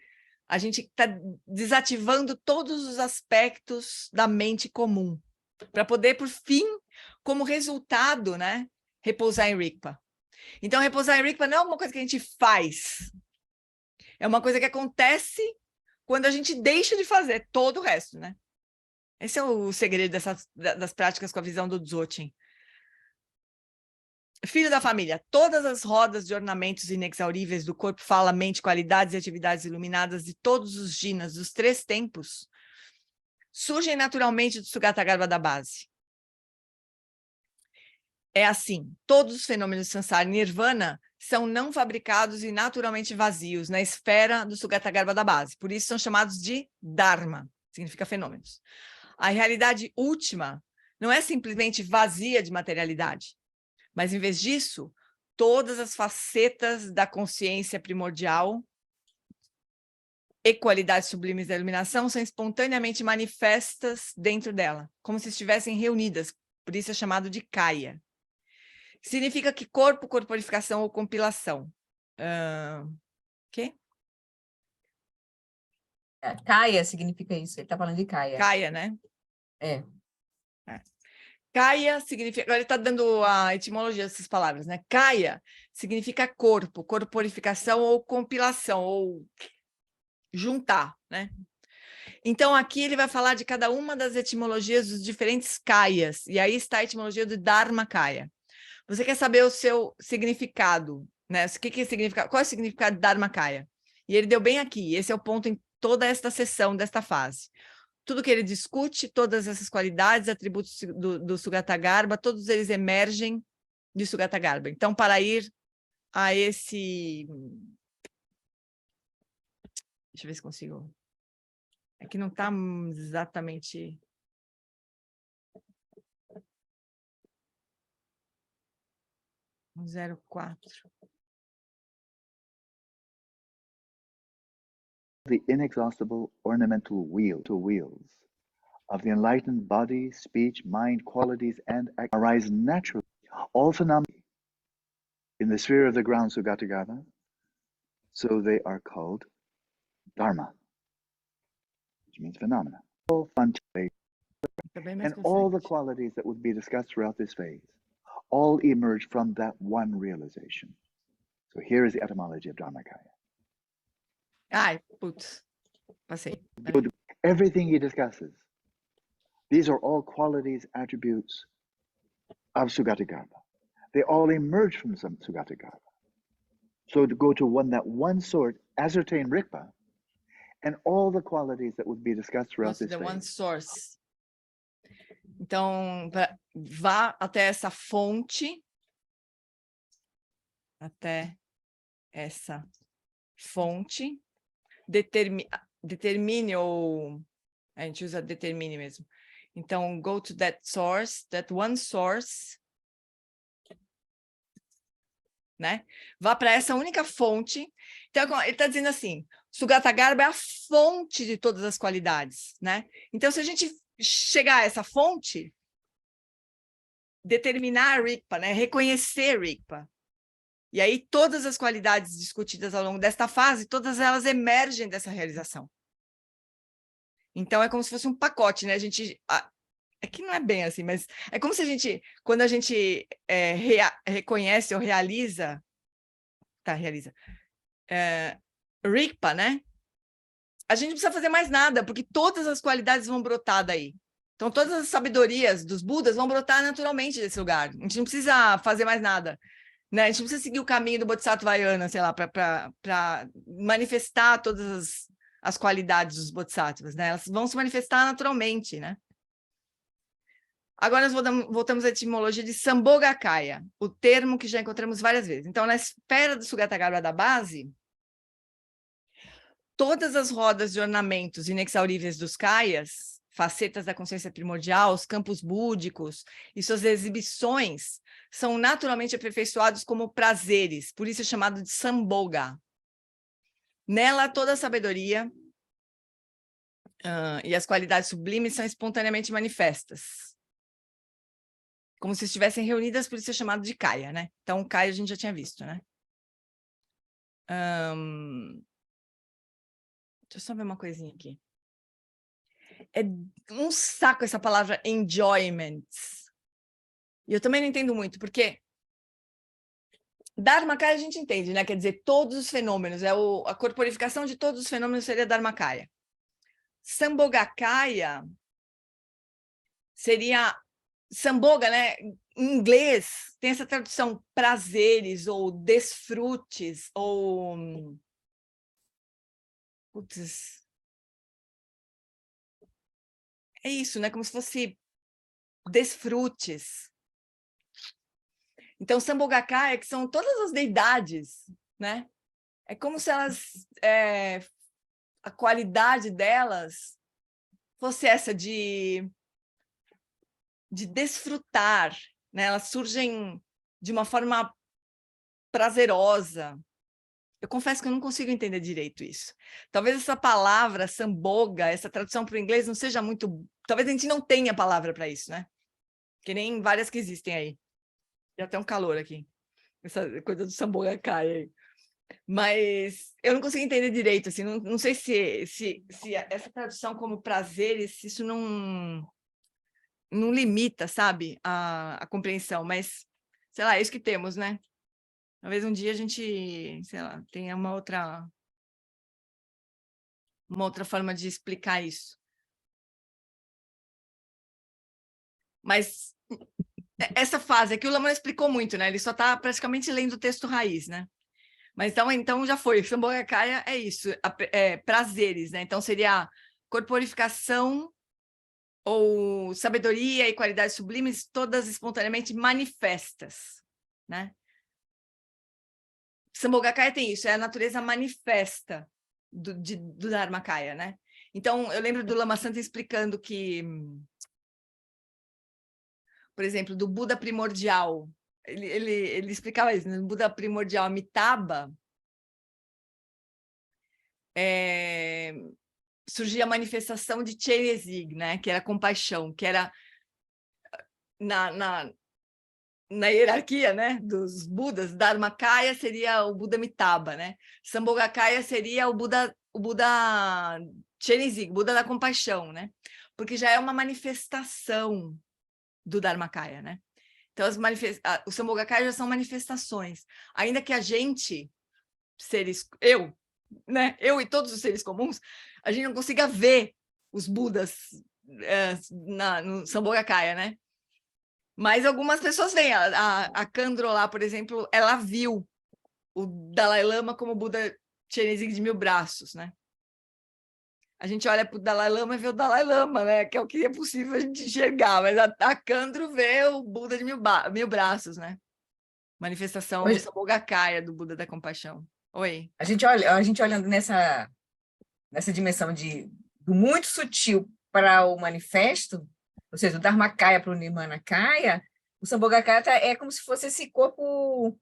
A gente está desativando todos os aspectos da mente comum, para poder, por fim, como resultado, né, repousar em Rigpa. Então, repousar em Rigpa não é uma coisa que a gente faz, é uma coisa que acontece quando a gente deixa de fazer todo o resto, né? Esse é o segredo das práticas com a visão do Dzogchen. Filho da família, todas as rodas de ornamentos inexauríveis do corpo, fala, mente, qualidades e atividades iluminadas de todos os jinas dos 3 tempos surgem naturalmente do Sugatagarbha da base. É assim, todos os fenômenos de Sansara e Nirvana são não fabricados e naturalmente vazios na esfera do Sugatagarbha da base. Por isso são chamados de Dharma, significa fenômenos. A realidade última não é simplesmente vazia de materialidade, mas, em vez disso, todas as facetas da consciência primordial e qualidades sublimes da iluminação são espontaneamente manifestas dentro dela, como se estivessem reunidas, por isso é chamado de Kaya. Significa que corpo, corporificação ou compilação. Quê? Kaya significa isso, ele está falando de Kaya. Kaya, né? É. Kaya significa... Agora ele está dando a etimologia dessas palavras, né? Kaya significa corpo, corporificação ou compilação, ou juntar, né? Então, aqui ele vai falar de cada uma das etimologias dos diferentes Kayas, e aí está a etimologia do Dharmakaya. Você quer saber o seu significado, né? Que significa, qual é o significado de Dharmakaya? E ele deu bem aqui, esse é o ponto em toda esta sessão, desta fase. Tudo que ele discute, todas essas qualidades, atributos do Sugatagarbha, todos eles emergem de Sugatagarbha. Então, para ir a esse... Deixa eu ver se consigo... Aqui não está exatamente... No 04. The inexhaustible ornamental wheels of the enlightened body, speech, mind, qualities, and act arise naturally. All phenomena in the sphere of the ground Sugatagarbha, so they are called Dharma, which means phenomena. All and all the qualities that would be discussed throughout this phase, all emerge from that one realization. So here is the etymology of Dharmakaya. Ai, putz, passei. Everything he discusses, these are all qualities, attributes of Sugatagarbha. They all emerge from some Sugatagarbha. So to go to that one sort, ascertain Rigpa, and all the qualities that would be discussed throughout this phase. One source. Então, vá até essa fonte, determine, ou a gente usa determine mesmo. Então, go to that source, that one source, né? Vá para essa única fonte. Então, ele está dizendo assim, Sugatagarbha é a fonte de todas as qualidades, né? Então, se a gente chegar a essa fonte, determinar Rigpa, né? Reconhecer Rigpa, E aí todas as qualidades discutidas ao longo desta fase, todas elas emergem dessa realização. Então é como se fosse um pacote, né? É que não é bem assim, mas é como se a gente, quando a gente reconhece ou realiza, Rigpa, né? A gente não precisa fazer mais nada, porque todas as qualidades vão brotar daí. Então, todas as sabedorias dos Budas vão brotar naturalmente desse lugar. A gente não precisa fazer mais nada, né? A gente não precisa seguir o caminho do Bodhisattvayana, sei lá, para manifestar todas as qualidades dos Bodhisattvas, né? Elas vão se manifestar naturalmente, né? Agora, nós voltamos à etimologia de Sambhogakaya, o termo que já encontramos várias vezes. Então, na esfera do Sugatagarbha da base, todas as rodas de ornamentos inexauríveis dos Kayas, facetas da consciência primordial, os campos búdicos e suas exibições são naturalmente aperfeiçoados como prazeres, por isso é chamado de Sambhoga. Nela, toda a sabedoria e as qualidades sublimes são espontaneamente manifestas, como se estivessem reunidas, por isso é chamado de Kaya, né? Então, o Kaya a gente já tinha visto, né? Deixa eu só ver uma coisinha aqui. É um saco essa palavra enjoyment. E eu também não entendo muito, porque Dharmakaya a gente entende, né? Quer dizer, todos os fenômenos, a corporificação de todos os fenômenos seria Dharmakaya. Sambhogakaya seria Sambhoga, né? Em inglês tem essa tradução prazeres ou desfrutes ou putz, é isso, né? Como se fosse desfrutes. Então, Sambhogakaya, que são todas as deidades, né? É como se elas, a qualidade delas fosse essa de desfrutar, né? Elas surgem de uma forma prazerosa. Eu confesso que eu não consigo entender direito isso. Talvez essa palavra, Sambhoga, essa tradução para o inglês não seja muito... Talvez a gente não tenha palavra para isso, né? Que nem várias que existem aí. Já tem um calor aqui. Essa coisa do Sambhogakaya aí. Mas eu não consigo entender direito, assim, não sei se essa tradução como prazeres, se isso não limita, sabe, a compreensão, mas, sei lá, é isso que temos, né? Talvez um dia a gente, sei lá, tenha uma outra forma de explicar isso. Mas essa fase aqui o Lama explicou muito, né? Ele só está praticamente lendo o texto raiz, né? Mas então já foi. Sambhogakaya é isso, prazeres, né? Então seria corporificação ou sabedoria e qualidades sublimes, todas espontaneamente manifestas, né? Sambhogakaya tem isso, é a natureza manifesta do Dharmakaya, né? Então, eu lembro do Lama Santa explicando que, por exemplo, do Buda primordial, ele explicava isso, né? No Buda primordial, Amitabha, surgia a manifestação de Chenezig, né? Que era compaixão, que era na hierarquia, né, dos Budas, Dharmakaya seria o Buda Amitabha, né? Sambhogakaya seria o Buda Chenezig, Buda da compaixão, né? Porque já é uma manifestação do Dharmakaya, né? Então, os Sambhogakaya já são manifestações. Ainda que a gente, né? Eu e todos os seres comuns, a gente não consiga ver os Budas no Sambhogakaya, né? Mas algumas pessoas veem. A Khandro lá, por exemplo, ela viu o Dalai Lama como Buda Chenezig de 1000 braços, né? A gente olha para o Dalai Lama e vê o Dalai Lama, né? Que é o que é possível a gente enxergar, mas a Khandro vê o Buda de 1000 braços, né? Manifestação do Sambhogakaya, do Buda da compaixão. Oi. A gente olhando nessa dimensão do muito sutil para o manifesto, ou seja, do Dharmakaya para o Nirmanakaya, o Sambhogakaya é como se fosse esse corpo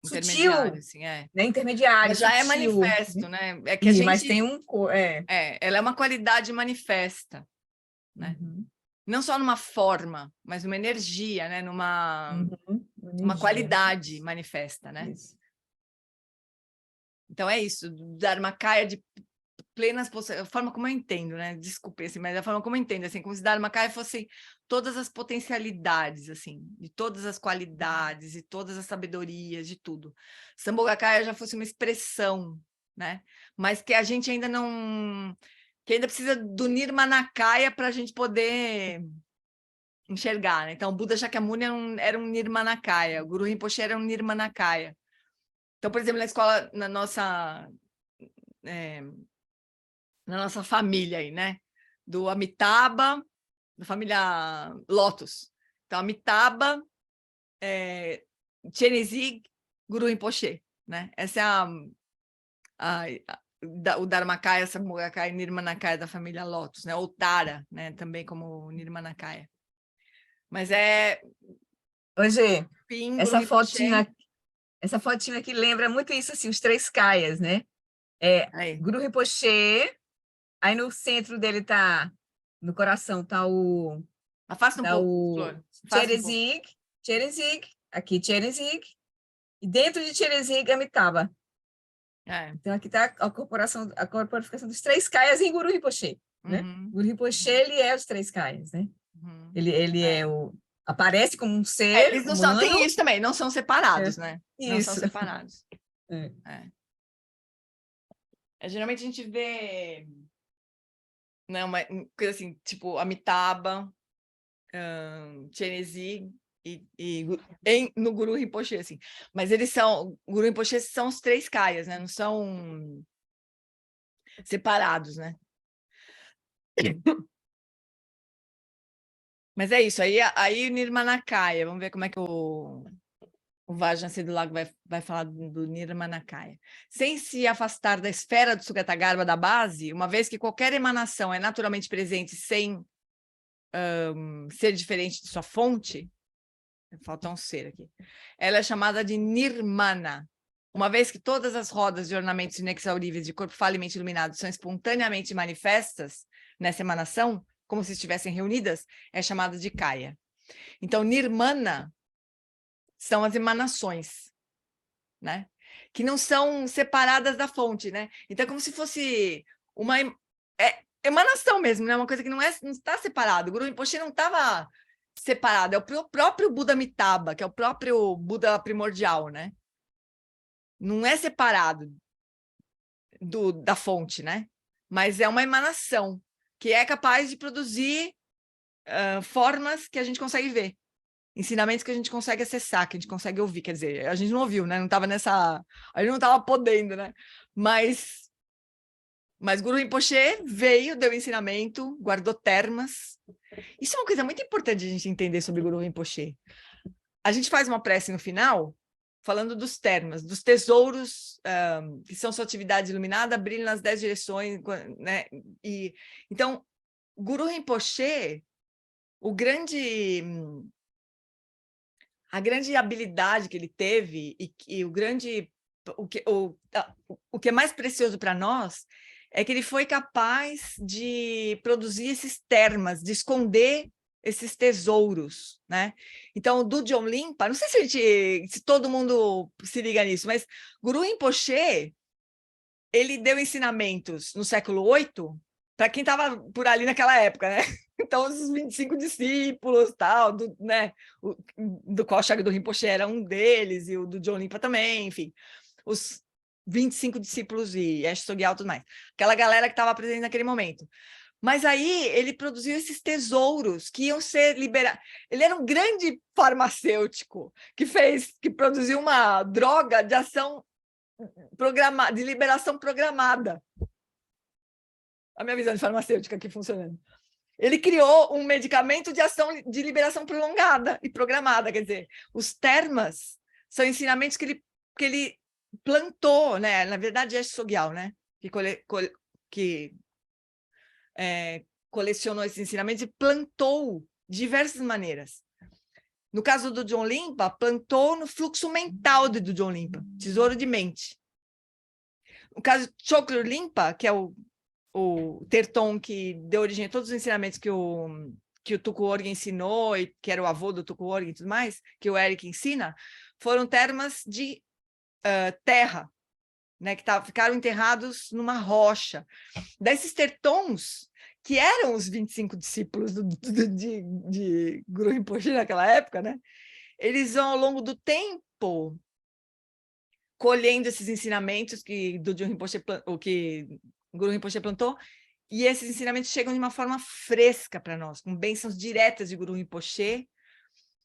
sutil, assim, né? Intermediário, mas já sutil, é manifesto, né? É que a gente... Mas tem ela é uma qualidade manifesta, né? Uhum. Não só numa forma, mas numa energia, né? Uma Energia. qualidade manifesta, né? Isso. Então, é isso, Dharmakaya de plenas possibilidades, a forma como eu entendo, né? Desculpe, assim, mas a forma como eu entendo, assim, como se Dharmakaya fosse todas as potencialidades, assim, de todas as qualidades e todas as sabedorias, de tudo. Sambhogakaya já fosse uma expressão, né? Mas que a gente ainda não... que ainda precisa do Nirmanakaya para a gente poder enxergar, né? Então, o Buda Shakyamuni era um Nirmanakaya, o Guru Rinpoche era um Nirmanakaya. Então, por exemplo, na escola, na nossa família aí, né? Do Amitabha, da família Lotus. Então, Amitabha, Chenizig, Guru Rinpoche, né? Essa é o Dharmakaya, Sambhogakaya e Nirmanakaya da família Lotus, né? Ou Tara, né? Também como Nirmanakaya. Mas Hoje, Guru Rinpoche... essa fotinha aqui lembra muito isso, assim, os 3 kayas, né? Aí. Guru Rinpoche, aí no centro dele tá, no coração, tá o Afasta um pouco, Flor. Afasta um pouco. Cherezig, aqui Cherezig, e dentro de Cherezig, Amitabha. Então aqui tá a corporificação dos 3 kayas em Guru Rinpoche, né? Guru Rinpoche, ele é os 3 kayas, né? Ele é aparece como um ser eles não humano. Tem isso também, não são separados, né? Isso. Não são separados. Geralmente a gente vê, né, uma coisa assim, tipo Amitabha, Chenezig no Guru Rinpoche, assim. Mas Guru Rinpoche são os 3 kayas, né? Não são separados, né? Mas é isso, aí Nirmanakaya, vamos ver como é que o Vajrasattva do Lago vai falar do Nirmanakaya. Sem se afastar da esfera do Sugatagarbha da base, uma vez que qualquer emanação é naturalmente presente sem ser diferente de sua fonte, falta um ser aqui, ela é chamada de Nirmana. Uma vez que todas as rodas de ornamentos inexauríveis de corpo falamente iluminado são espontaneamente manifestas nessa emanação, como se estivessem reunidas, é chamada de Kaya. Então, Nirmana são as emanações, né? Que não são separadas da fonte, né? Então, é como se fosse uma emanação mesmo, né? Uma coisa que não está separado. O Guru Rinpoche não estava separado, é o próprio Buda Amitabha, que é o próprio Buda primordial, né? Não é separado da fonte, né? Mas é uma emanação que é capaz de produzir formas que a gente consegue ver, ensinamentos que a gente consegue acessar, que a gente consegue ouvir, quer dizer, a gente não ouviu, né? Não estava a gente não estava podendo, né? Mas Guru Rinpoche veio, deu ensinamento, guardou termas. Isso é uma coisa muito importante a gente entender sobre Guru Rinpoche. A gente faz uma prece no final, falando dos termas, dos tesouros que são sua atividade iluminada, brilham nas 10 direções, né? Então, Guru Rinpoche, a grande habilidade que ele teve e o que é mais precioso para nós é que ele foi capaz de produzir esses termas, de esconder esses tesouros, né? Então, do John Limpa, não sei se todo mundo se liga nisso, mas Guru Rinpoche, ele deu ensinamentos no século VIII para quem estava por ali naquela época, né? Então, os 25 discípulos, tal, né? Do qual o Shagdu Rinpoche era um deles, e o do John Limpa também, enfim. Os 25 discípulos e Ash Sogyal e tudo mais. Aquela galera que estava presente naquele momento. Mas aí ele produziu esses tesouros que iam ser liberados. Ele era um grande farmacêutico que produziu uma droga de ação programada, de liberação programada. A minha visão de farmacêutica aqui funcionando. Ele criou um medicamento de ação de liberação prolongada e programada, quer dizer, os termas são ensinamentos que ele plantou, né? Na verdade, é Sogyal, né? Que colecionou esses ensinamentos e plantou de diversas maneiras. No caso do John Limpa, plantou no fluxo mental do John Limpa, tesouro de mente. No caso de Choklur Limpa, que é o Terton que deu origem a todos os ensinamentos que o Tuku Orgen ensinou, e que era o avô do Tuku Orgen e tudo mais, que o Eric ensina, foram termas de terra, né, que ficaram enterrados numa rocha. Desses tertons, que eram os 25 discípulos de Guru Rinpoche naquela época, né? Eles vão, ao longo do tempo, colhendo esses ensinamentos que que Guru Rinpoche plantou, e esses ensinamentos chegam de uma forma fresca para nós, com bênçãos diretas de Guru Rinpoche,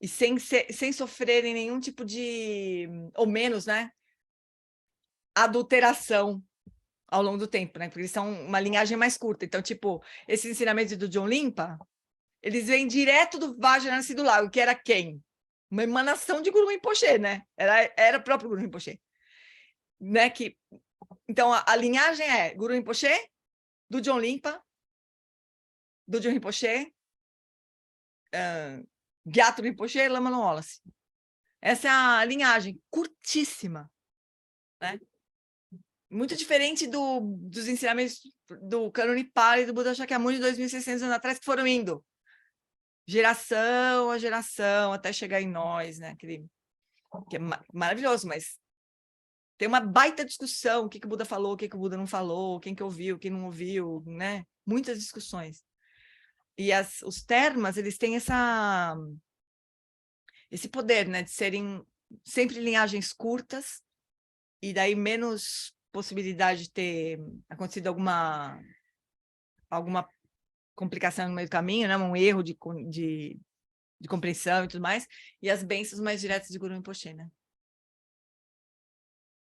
e sem sofrerem nenhum tipo de, ou menos, né, adulteração ao longo do tempo, né? Porque eles são uma linhagem mais curta. Então, tipo, esses ensinamentos do John Limpa, eles vêm direto do Vajrayana do Lago, que era quem? Uma emanação de Guru Rinpoche, né? Era o próprio Guru Rinpoche. Né? Então, a linhagem é Guru Rinpoche, do John Limpa, do John Rinpoche, Gyatro Rinpoche e Lama Wallace. Essa é a linhagem, curtíssima, né? Muito diferente dos ensinamentos do Kanoni Pali e do Buda Shakyamuni de 2.600 anos atrás, que foram indo geração a geração até chegar em nós, né? Que é maravilhoso, mas tem uma baita discussão, o que o Buda falou, o que o Buda não falou, quem que ouviu, quem não ouviu, né? Muitas discussões. E os termas, eles têm esse poder, né? De serem sempre linhagens curtas, e daí menos possibilidade de ter acontecido alguma complicação no meio do caminho, né? Um erro de compreensão e tudo mais, e as bênçãos mais diretas de Guru Rinpoche, né?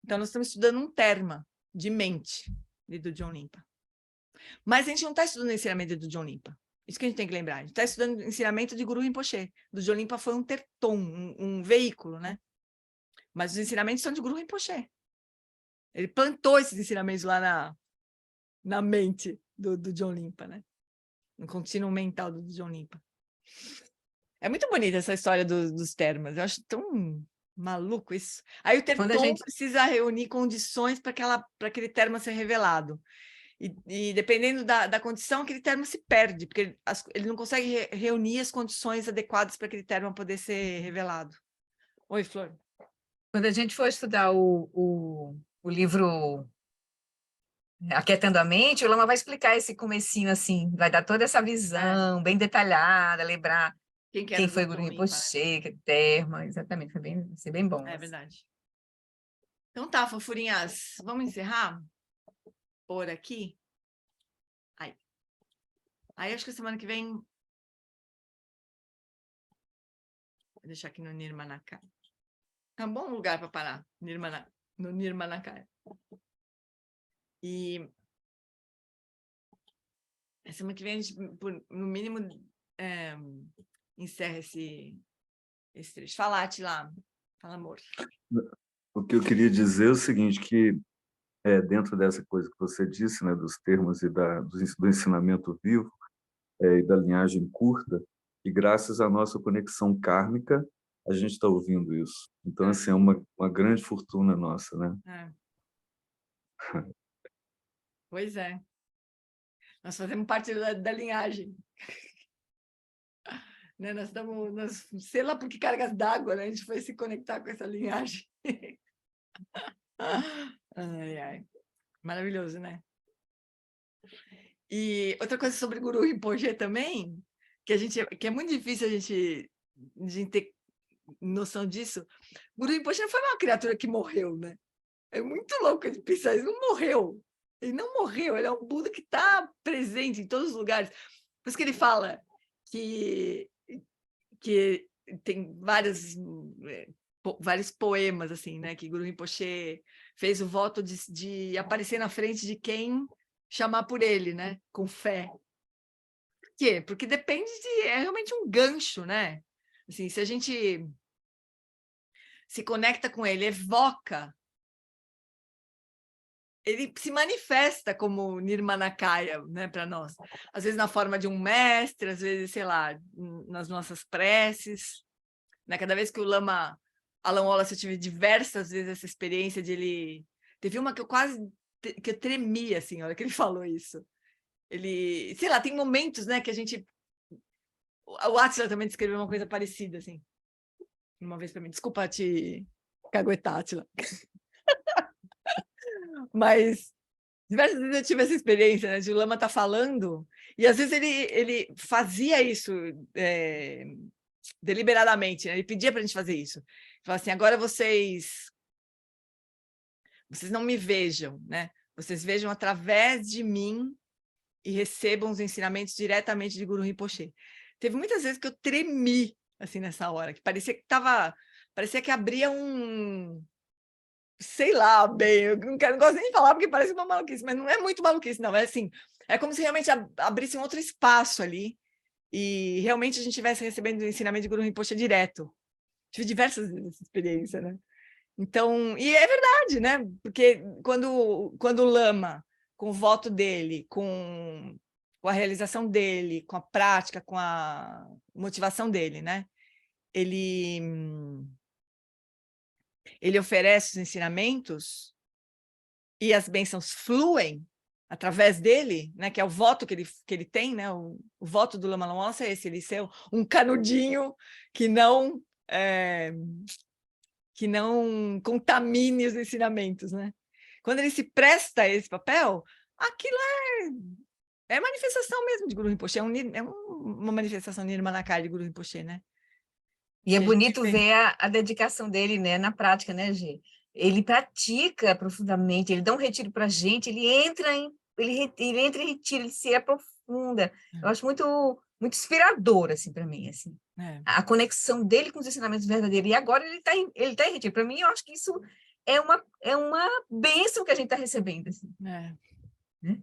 Então, nós estamos estudando um terma de mente do John Limpa. Mas a gente não está estudando o ensinamento do John Limpa. Isso que a gente tem que lembrar. A gente está estudando o ensinamento de Guru Rinpoche. Do John Limpa foi um tertom, um veículo, né? Mas os ensinamentos são de Guru Rinpoche. Ele plantou esses ensinamentos lá na mente do John Limpa, né? No contínuo mental do John Limpa. É muito bonita essa história dos termas. Eu acho tão maluco isso. Aí o tertom precisa reunir condições para aquele termo ser revelado. E dependendo da condição, aquele termo se perde, porque ele não consegue reunir as condições adequadas para aquele termo poder ser revelado. Oi, Flor. Quando a gente for estudar o livro Aquietando a Mente, o Lama vai explicar esse comecinho assim, vai dar toda essa visão bem detalhada, lembrar quem foi Guru Rinpoche, que termo, exatamente, vai ser bem bom. É verdade. Então tá, fofurinhas, vamos encerrar por aqui? Aí acho que semana que vem... Vou deixar aqui no Nirmanakaya. É um bom lugar para parar, no Nirmanakaya. E semana que vem a gente, no mínimo, encerra esse trecho. Fala, Atila. Fala, amor. O que eu queria dizer é o seguinte, que dentro dessa coisa que você disse, né, dos termos e do ensinamento vivo e da linhagem curta, e graças à nossa conexão kármica, a gente está ouvindo isso. Então, assim, é uma grande fortuna nossa, né? Pois é. Nós fazemos parte da linhagem. Né? Nós sei lá por que cargas d'água, né? A gente foi se conectar com essa linhagem. Ai, ai. Maravilhoso, né? E outra coisa sobre Guru Rinpoche também, que é muito difícil a gente ter noção disso. Guru Rinpoche não foi uma criatura que morreu, né? É muito louco de pensar, ele não morreu. Ele não morreu, ele é um Buda que está presente em todos os lugares. Por isso que ele fala que tem vários poemas, assim, né? Que Guru Rinpoche fez o voto de aparecer na frente de quem chamar por ele, né? Com fé. Por quê? Porque depende é realmente um gancho, né? Assim, se a gente se conecta com ele, evoca, ele se manifesta como Nirmanakaya, né, para nós. Às vezes na forma de um mestre, às vezes, sei lá, nas nossas preces. Né? Cada vez que o Lama Alan Wallace, eu tive diversas vezes essa experiência de ele... Teve uma que eu que eu tremi, assim, a hora que ele falou isso. Ele, sei lá, tem momentos, né, que a gente... O Átila também descreveu uma coisa parecida, assim. Uma vez para mim. Desculpa te caguetar, Átila. Mas diversas vezes eu tive essa experiência, né, de o Lama estar falando, e às vezes ele fazia isso deliberadamente, né? Ele pedia para a gente fazer isso. Ele falava assim, agora vocês não me vejam, né? Vocês vejam através de mim e recebam os ensinamentos diretamente de Guru Rinpoche. Teve muitas vezes que eu tremi, assim, nessa hora, que parecia que abria sei lá, bem, eu não gosto nem de falar porque parece uma maluquice, mas não é muito maluquice, não, é assim, é como se realmente abrisse um outro espaço ali, e realmente a gente estivesse recebendo o ensinamento de Guru Rinpoche direto. Tive diversas vezes essa experiência, né? Então, e é verdade, né? Porque quando o Lama, com o voto dele, com a realização dele, com a prática, com a motivação dele, né? Ele oferece os ensinamentos e as bênçãos fluem através dele, né? Que é o voto que ele tem, né? O voto do Lama Nossa é esse, ele ser um canudinho que não contamine os ensinamentos, né? Quando ele se presta a esse papel, aquilo é manifestação mesmo de Guru Rinpoche, uma manifestação nirmanakaya de Guru Rinpoche, né? E é Que a gente bonito ver a dedicação dele, né, na prática, né, Gê? Ele pratica profundamente, ele dá um retiro para a gente, ele entra em retiro, ele se aprofunda. Eu acho muito inspirador, assim, para mim, assim. A conexão dele com os ensinamentos verdadeiros. E agora ele tá em retiro. Para mim, eu acho que isso é uma bênção que a gente está recebendo, assim.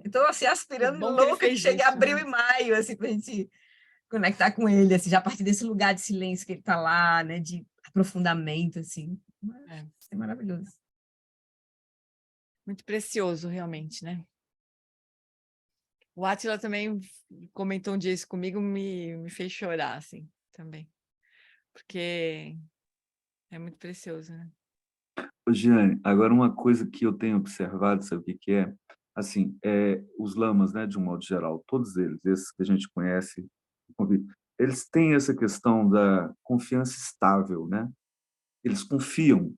Então, assim, aspirando louca que chegue abril e maio, assim, para a gente conectar com ele, assim, já a partir desse lugar de silêncio que ele está lá, né, de aprofundamento, assim. É maravilhoso. Muito precioso, realmente, né? O Átila também comentou um dia isso comigo, me fez chorar, assim, também. Porque é muito precioso, né? Giane, agora uma coisa que eu tenho observado, sabe o que é? Assim, os lamas, né, de um modo geral, todos eles, esses que a gente conhece, eles têm essa questão da confiança estável, né? Eles confiam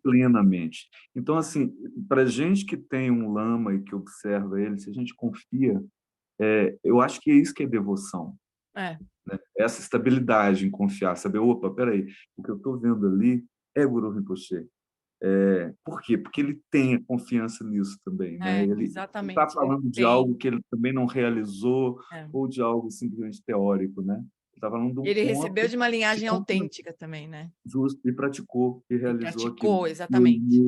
plenamente. Então, assim, para a gente que tem um lama e que observa ele, se a gente confia, eu acho que é isso que é devoção. Né? Essa estabilidade em confiar, saber, opa, peraí, o que eu estou vendo ali é Guru Rinpoche. Por quê? Porque ele tem a confiança nisso também. Né? Ele está falando de algo que ele também não realizou ou de algo simplesmente teórico. Né? Ele está falando de um ele ponto recebeu de uma linhagem autêntica também, né? Justo, e praticou, e realizou aquilo. Exatamente.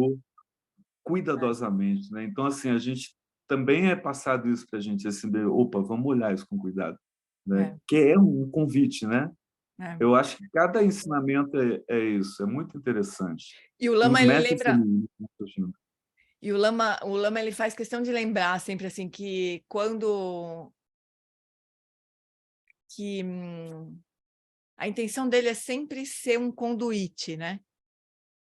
Cuidadosamente. Né? Então, assim, a gente também é passado isso para a gente, assim, opa, vamos olhar isso com cuidado. Né? Que é um convite, né? Eu acho que cada ensinamento é isso, é muito interessante. E o Lama, ele lembra... E o Lama, ele faz questão de lembrar sempre, assim, que quando... a intenção dele é sempre ser um conduíte, né?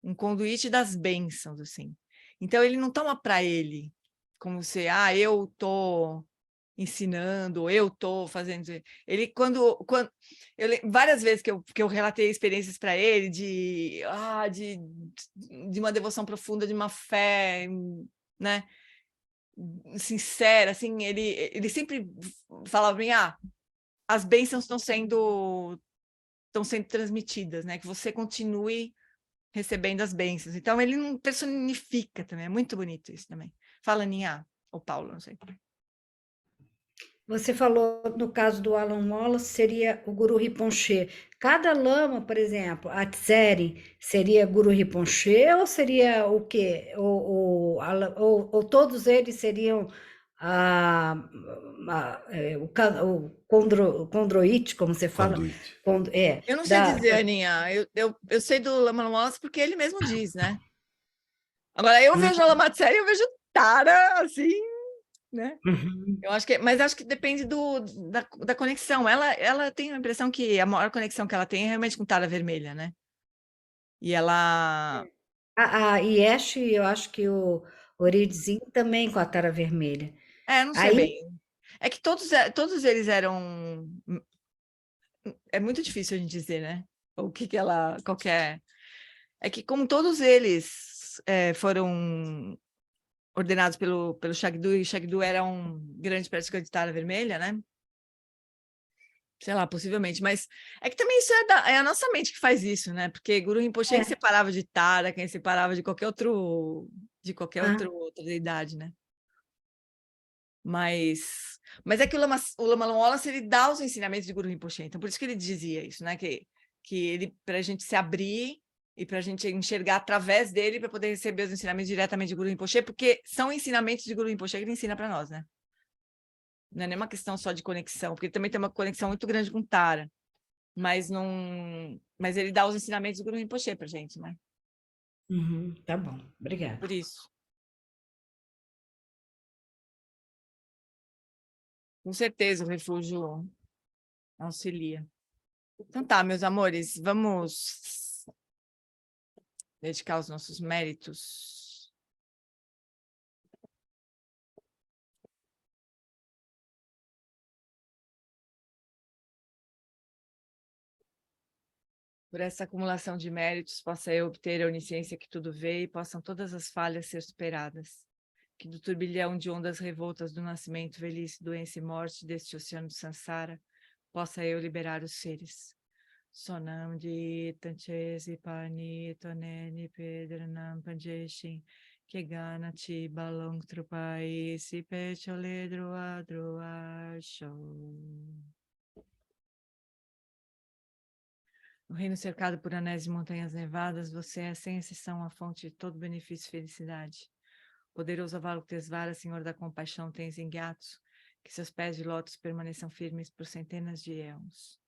Um conduíte das bênçãos, assim. Então, ele não toma para ele, como se, eu estou ensinando, eu estou fazendo... Ele, várias vezes que eu relatei experiências para ele de uma devoção profunda, de uma fé, né, sincera, assim, ele sempre falava para mim, as bênçãos estão sendo transmitidas, né, que você continue recebendo as bênçãos. Então, ele não personifica também, é muito bonito isso também. Fala, Ninha, ou Paulo, não sei. Você falou, no caso do Alan Wallace, seria o Guru Rinpoche. Cada lama, por exemplo, a Tseri, seria Guru Rinpoche ou seria o quê? Ou todos eles seriam o Condroite, como você fala? Eu não sei dizer, Aninha. Eu sei do Lama Wallace porque ele mesmo diz, né? Agora, eu vejo a Lama Tseri, eu vejo Tara, assim... né? Eu acho mas acho que depende da conexão. Ela tem a impressão que a maior conexão que ela tem é realmente com Tara Vermelha, né? E ela... A Yesh, eu acho que o Oridzin também com a Tara Vermelha. não sei bem. É que todos eles eram... É muito difícil a gente dizer, né? O que ela... qualquer... É que como todos eles foram ordenados pelo Shagdu, e Shagdu era um grande praticante de Tara Vermelha, né? Sei lá, possivelmente, mas é que também isso é a nossa mente que faz isso, né? Porque Guru Rinpoche quem separava de Tara, quem separava de qualquer outra deidade, né? Mas é que o Lama Wallace, ele dá os ensinamentos de Guru Rinpoche, então por isso que ele dizia isso, né? Que ele, para a gente se abrir e para a gente enxergar através dele para poder receber os ensinamentos diretamente de Guru Rinpoche, porque são ensinamentos de Guru Rinpoche que ele ensina para nós, né? Não é nem uma questão só de conexão, porque ele também tem uma conexão muito grande com Tara, mas ele dá os ensinamentos do Guru Rinpoche para a gente, né? Tá bom, obrigada. Por isso. Com certeza o refúgio auxilia. Então tá, meus amores, vamos dedicar os nossos méritos. Por essa acumulação de méritos, possa eu obter a onisciência que tudo vê e possam todas as falhas ser superadas. Que do turbilhão de ondas revoltas do nascimento, velhice, doença e morte deste oceano de Sansara, possa eu liberar os seres. Sonam de Tanchesi Pani Toneni Pedranam Panjeshin Kegana Ti Balong Trupai Si Pechole Droa Droa Show. No reino cercado por anéis de montanhas nevadas, você é, sem exceção, a fonte de todo benefício e felicidade. Poderoso Avalokitesvara, Senhor da compaixão, Tenzin Gyatso, que seus pés de lótus permaneçam firmes por centenas de éons.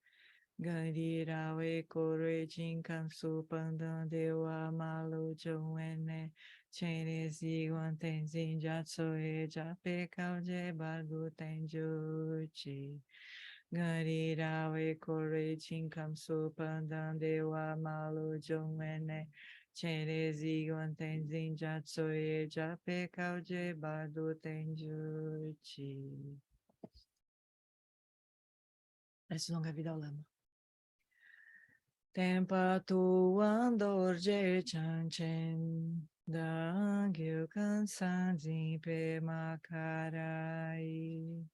Ganira we kore jinkan su pandan dewa malu joene chenezi tenzin jatso e jape kauje bagu tenjuchi. Ganira we kore jinkan su pandan dewa malu joene chenezi tenzin jatso e jape kauje bagu tenjuchi. Essa longa vida ao lama. Tempa tu andor je chanchen dangyu kansan zin pe makarai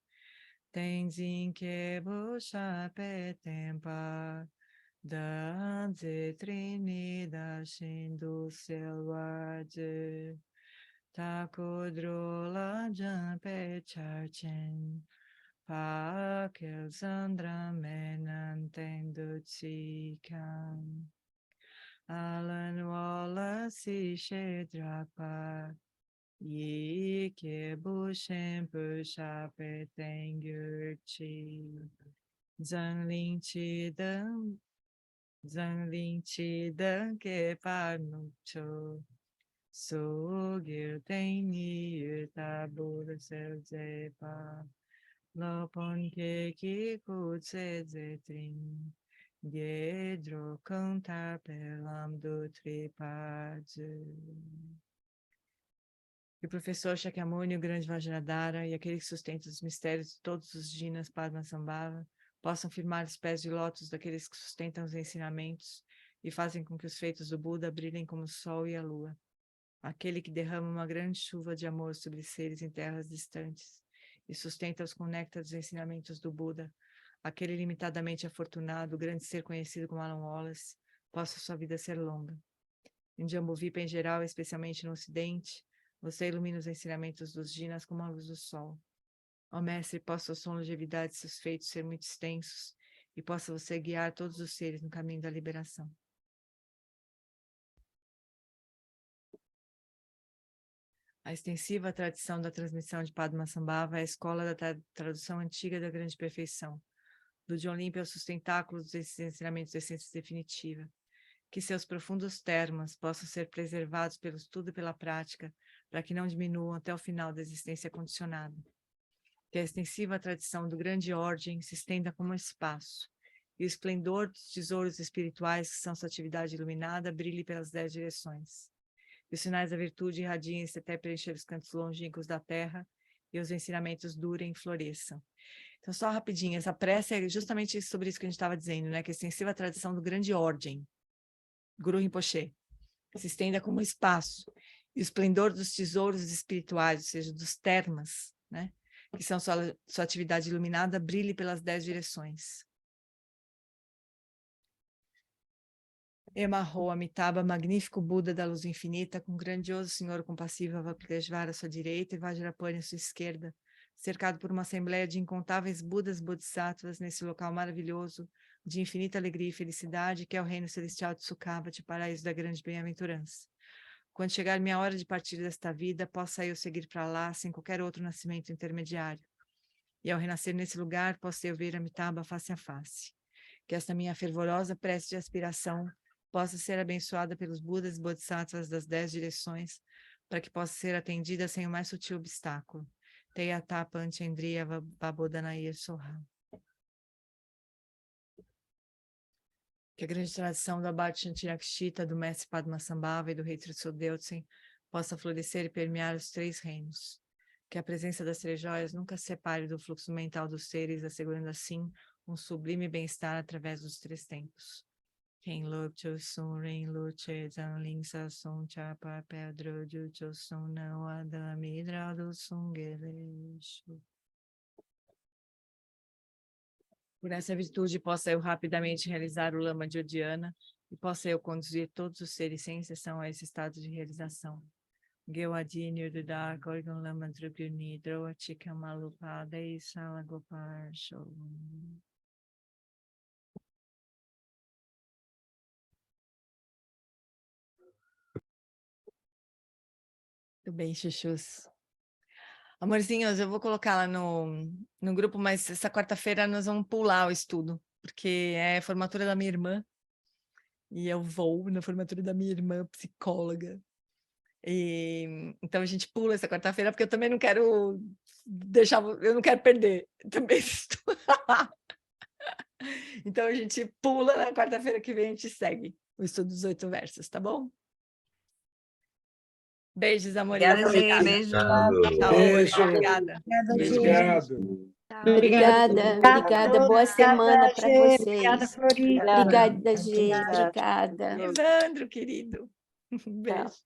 tenzin ke busha pe tempa danze trini da shindu selvaje takodrola jan pe charchen pa que Sandra menantendo tsikan Alan Wallace Shedrapa Yi ke bushen pusha petengurchi Zhang Lin Chi ke panucho So gil teni yutabur sel zepa Lopon que kutse zetrin, Gedro canta pelam do tripade. E o professor Shakyamuni, o grande Vajradhara, e aquele que sustenta os mistérios de todos os Jinas Padmasambhava, possam firmar os pés de lótus daqueles que sustentam os ensinamentos e fazem com que os feitos do Buda brilhem como o sol e a lua. Aquele que derrama uma grande chuva de amor sobre seres em terras distantes e sustenta-os com o néctar dos ensinamentos do Buda, aquele limitadamente afortunado, o grande ser conhecido como Alan Wallace, possa sua vida ser longa. Em Jambuvipa em geral, especialmente no Ocidente, você ilumina os ensinamentos dos Jinas como a luz do sol. Ó Mestre, possa a sua longevidade e seus feitos ser muito extensos e possa você guiar todos os seres no caminho da liberação. A extensiva tradição da transmissão de Padmasambhava é a escola da tradução antiga da grande perfeição. Do John Limpe aos sustentáculos desses ensinamentos de essência definitiva. Que seus profundos termas possam ser preservados pelo estudo e pela prática, para que não diminuam até o final da existência condicionada. Que a extensiva tradição do grande ordem se estenda como espaço, e o esplendor dos tesouros espirituais que são sua atividade iluminada brilhe pelas 10 direções. E os sinais da virtude irradiem-se até preencher os cantos longínquos da terra, e os ensinamentos durem e floresçam. Então, só rapidinho, essa prece é justamente sobre isso que a gente estava dizendo, né? Que a extensiva tradição do grande ordem, Guru Rinpoche, se estenda como espaço, e o esplendor dos tesouros espirituais, ou seja, dos termas, né? Que são sua atividade iluminada, brilhe pelas 10 direções. Emarro Amitabha, magnífico Buda da luz infinita, com grandioso Senhor compassivo Avalokiteshvara à sua direita e Vajrapani à sua esquerda, cercado por uma assembleia de incontáveis Budas Bodhisattvas nesse local maravilhoso, de infinita alegria e felicidade, que é o reino celestial de Sukhavati, paraíso da grande bem-aventurança. Quando chegar minha hora de partir desta vida, possa eu seguir para lá sem qualquer outro nascimento intermediário. E ao renascer nesse lugar, possa eu ver Amitabha face a face. Que esta minha fervorosa prece de aspiração possa ser abençoada pelos Budas e Bodhisattvas das 10 direções, para que possa ser atendida sem o mais sutil obstáculo. Teyatapa Antendriya Vabodhanaya Soha. Que a grande tradição do Abate Shantirakshita, do mestre Padmasambhava e do rei Trisodeusen possa florescer e permear os 3 reinos. Que a presença das 3 joias nunca se separe do fluxo mental dos seres, assegurando assim um sublime bem-estar através dos 3 tempos. Quem luto sun ren luche zanling sa sun chapa pedro jucho sun não adamidra do sungelesho. Por essa virtude possa eu rapidamente realizar o Lama de Odiana e possa eu conduzir todos os seres sem exceção a esse estado de realização. Gewadini do Dark Organ Lama Drupuni Droachika Malupada e Salagopar Show. Muito bem, chuchus. Amorzinhos, eu vou colocar lá no grupo, mas essa quarta-feira nós vamos pular o estudo, porque é a formatura da minha irmã, e eu vou na formatura da minha irmã, psicóloga. Então a gente pula essa quarta-feira, porque eu também não quero deixar, eu não quero perder também estudo. Então a gente pula na quarta-feira que vem, a gente segue o estudo dos 8 versos, tá bom? Beijos, amorinhos. Obrigada, Gê. Beijo. Tchau, Beijo. obrigada. Beijo. Obrigado. Obrigada, boa semana para Gê. vocês. Obrigada, Florida. Obrigada, Gê, obrigada. Evandro, querido. Beijo.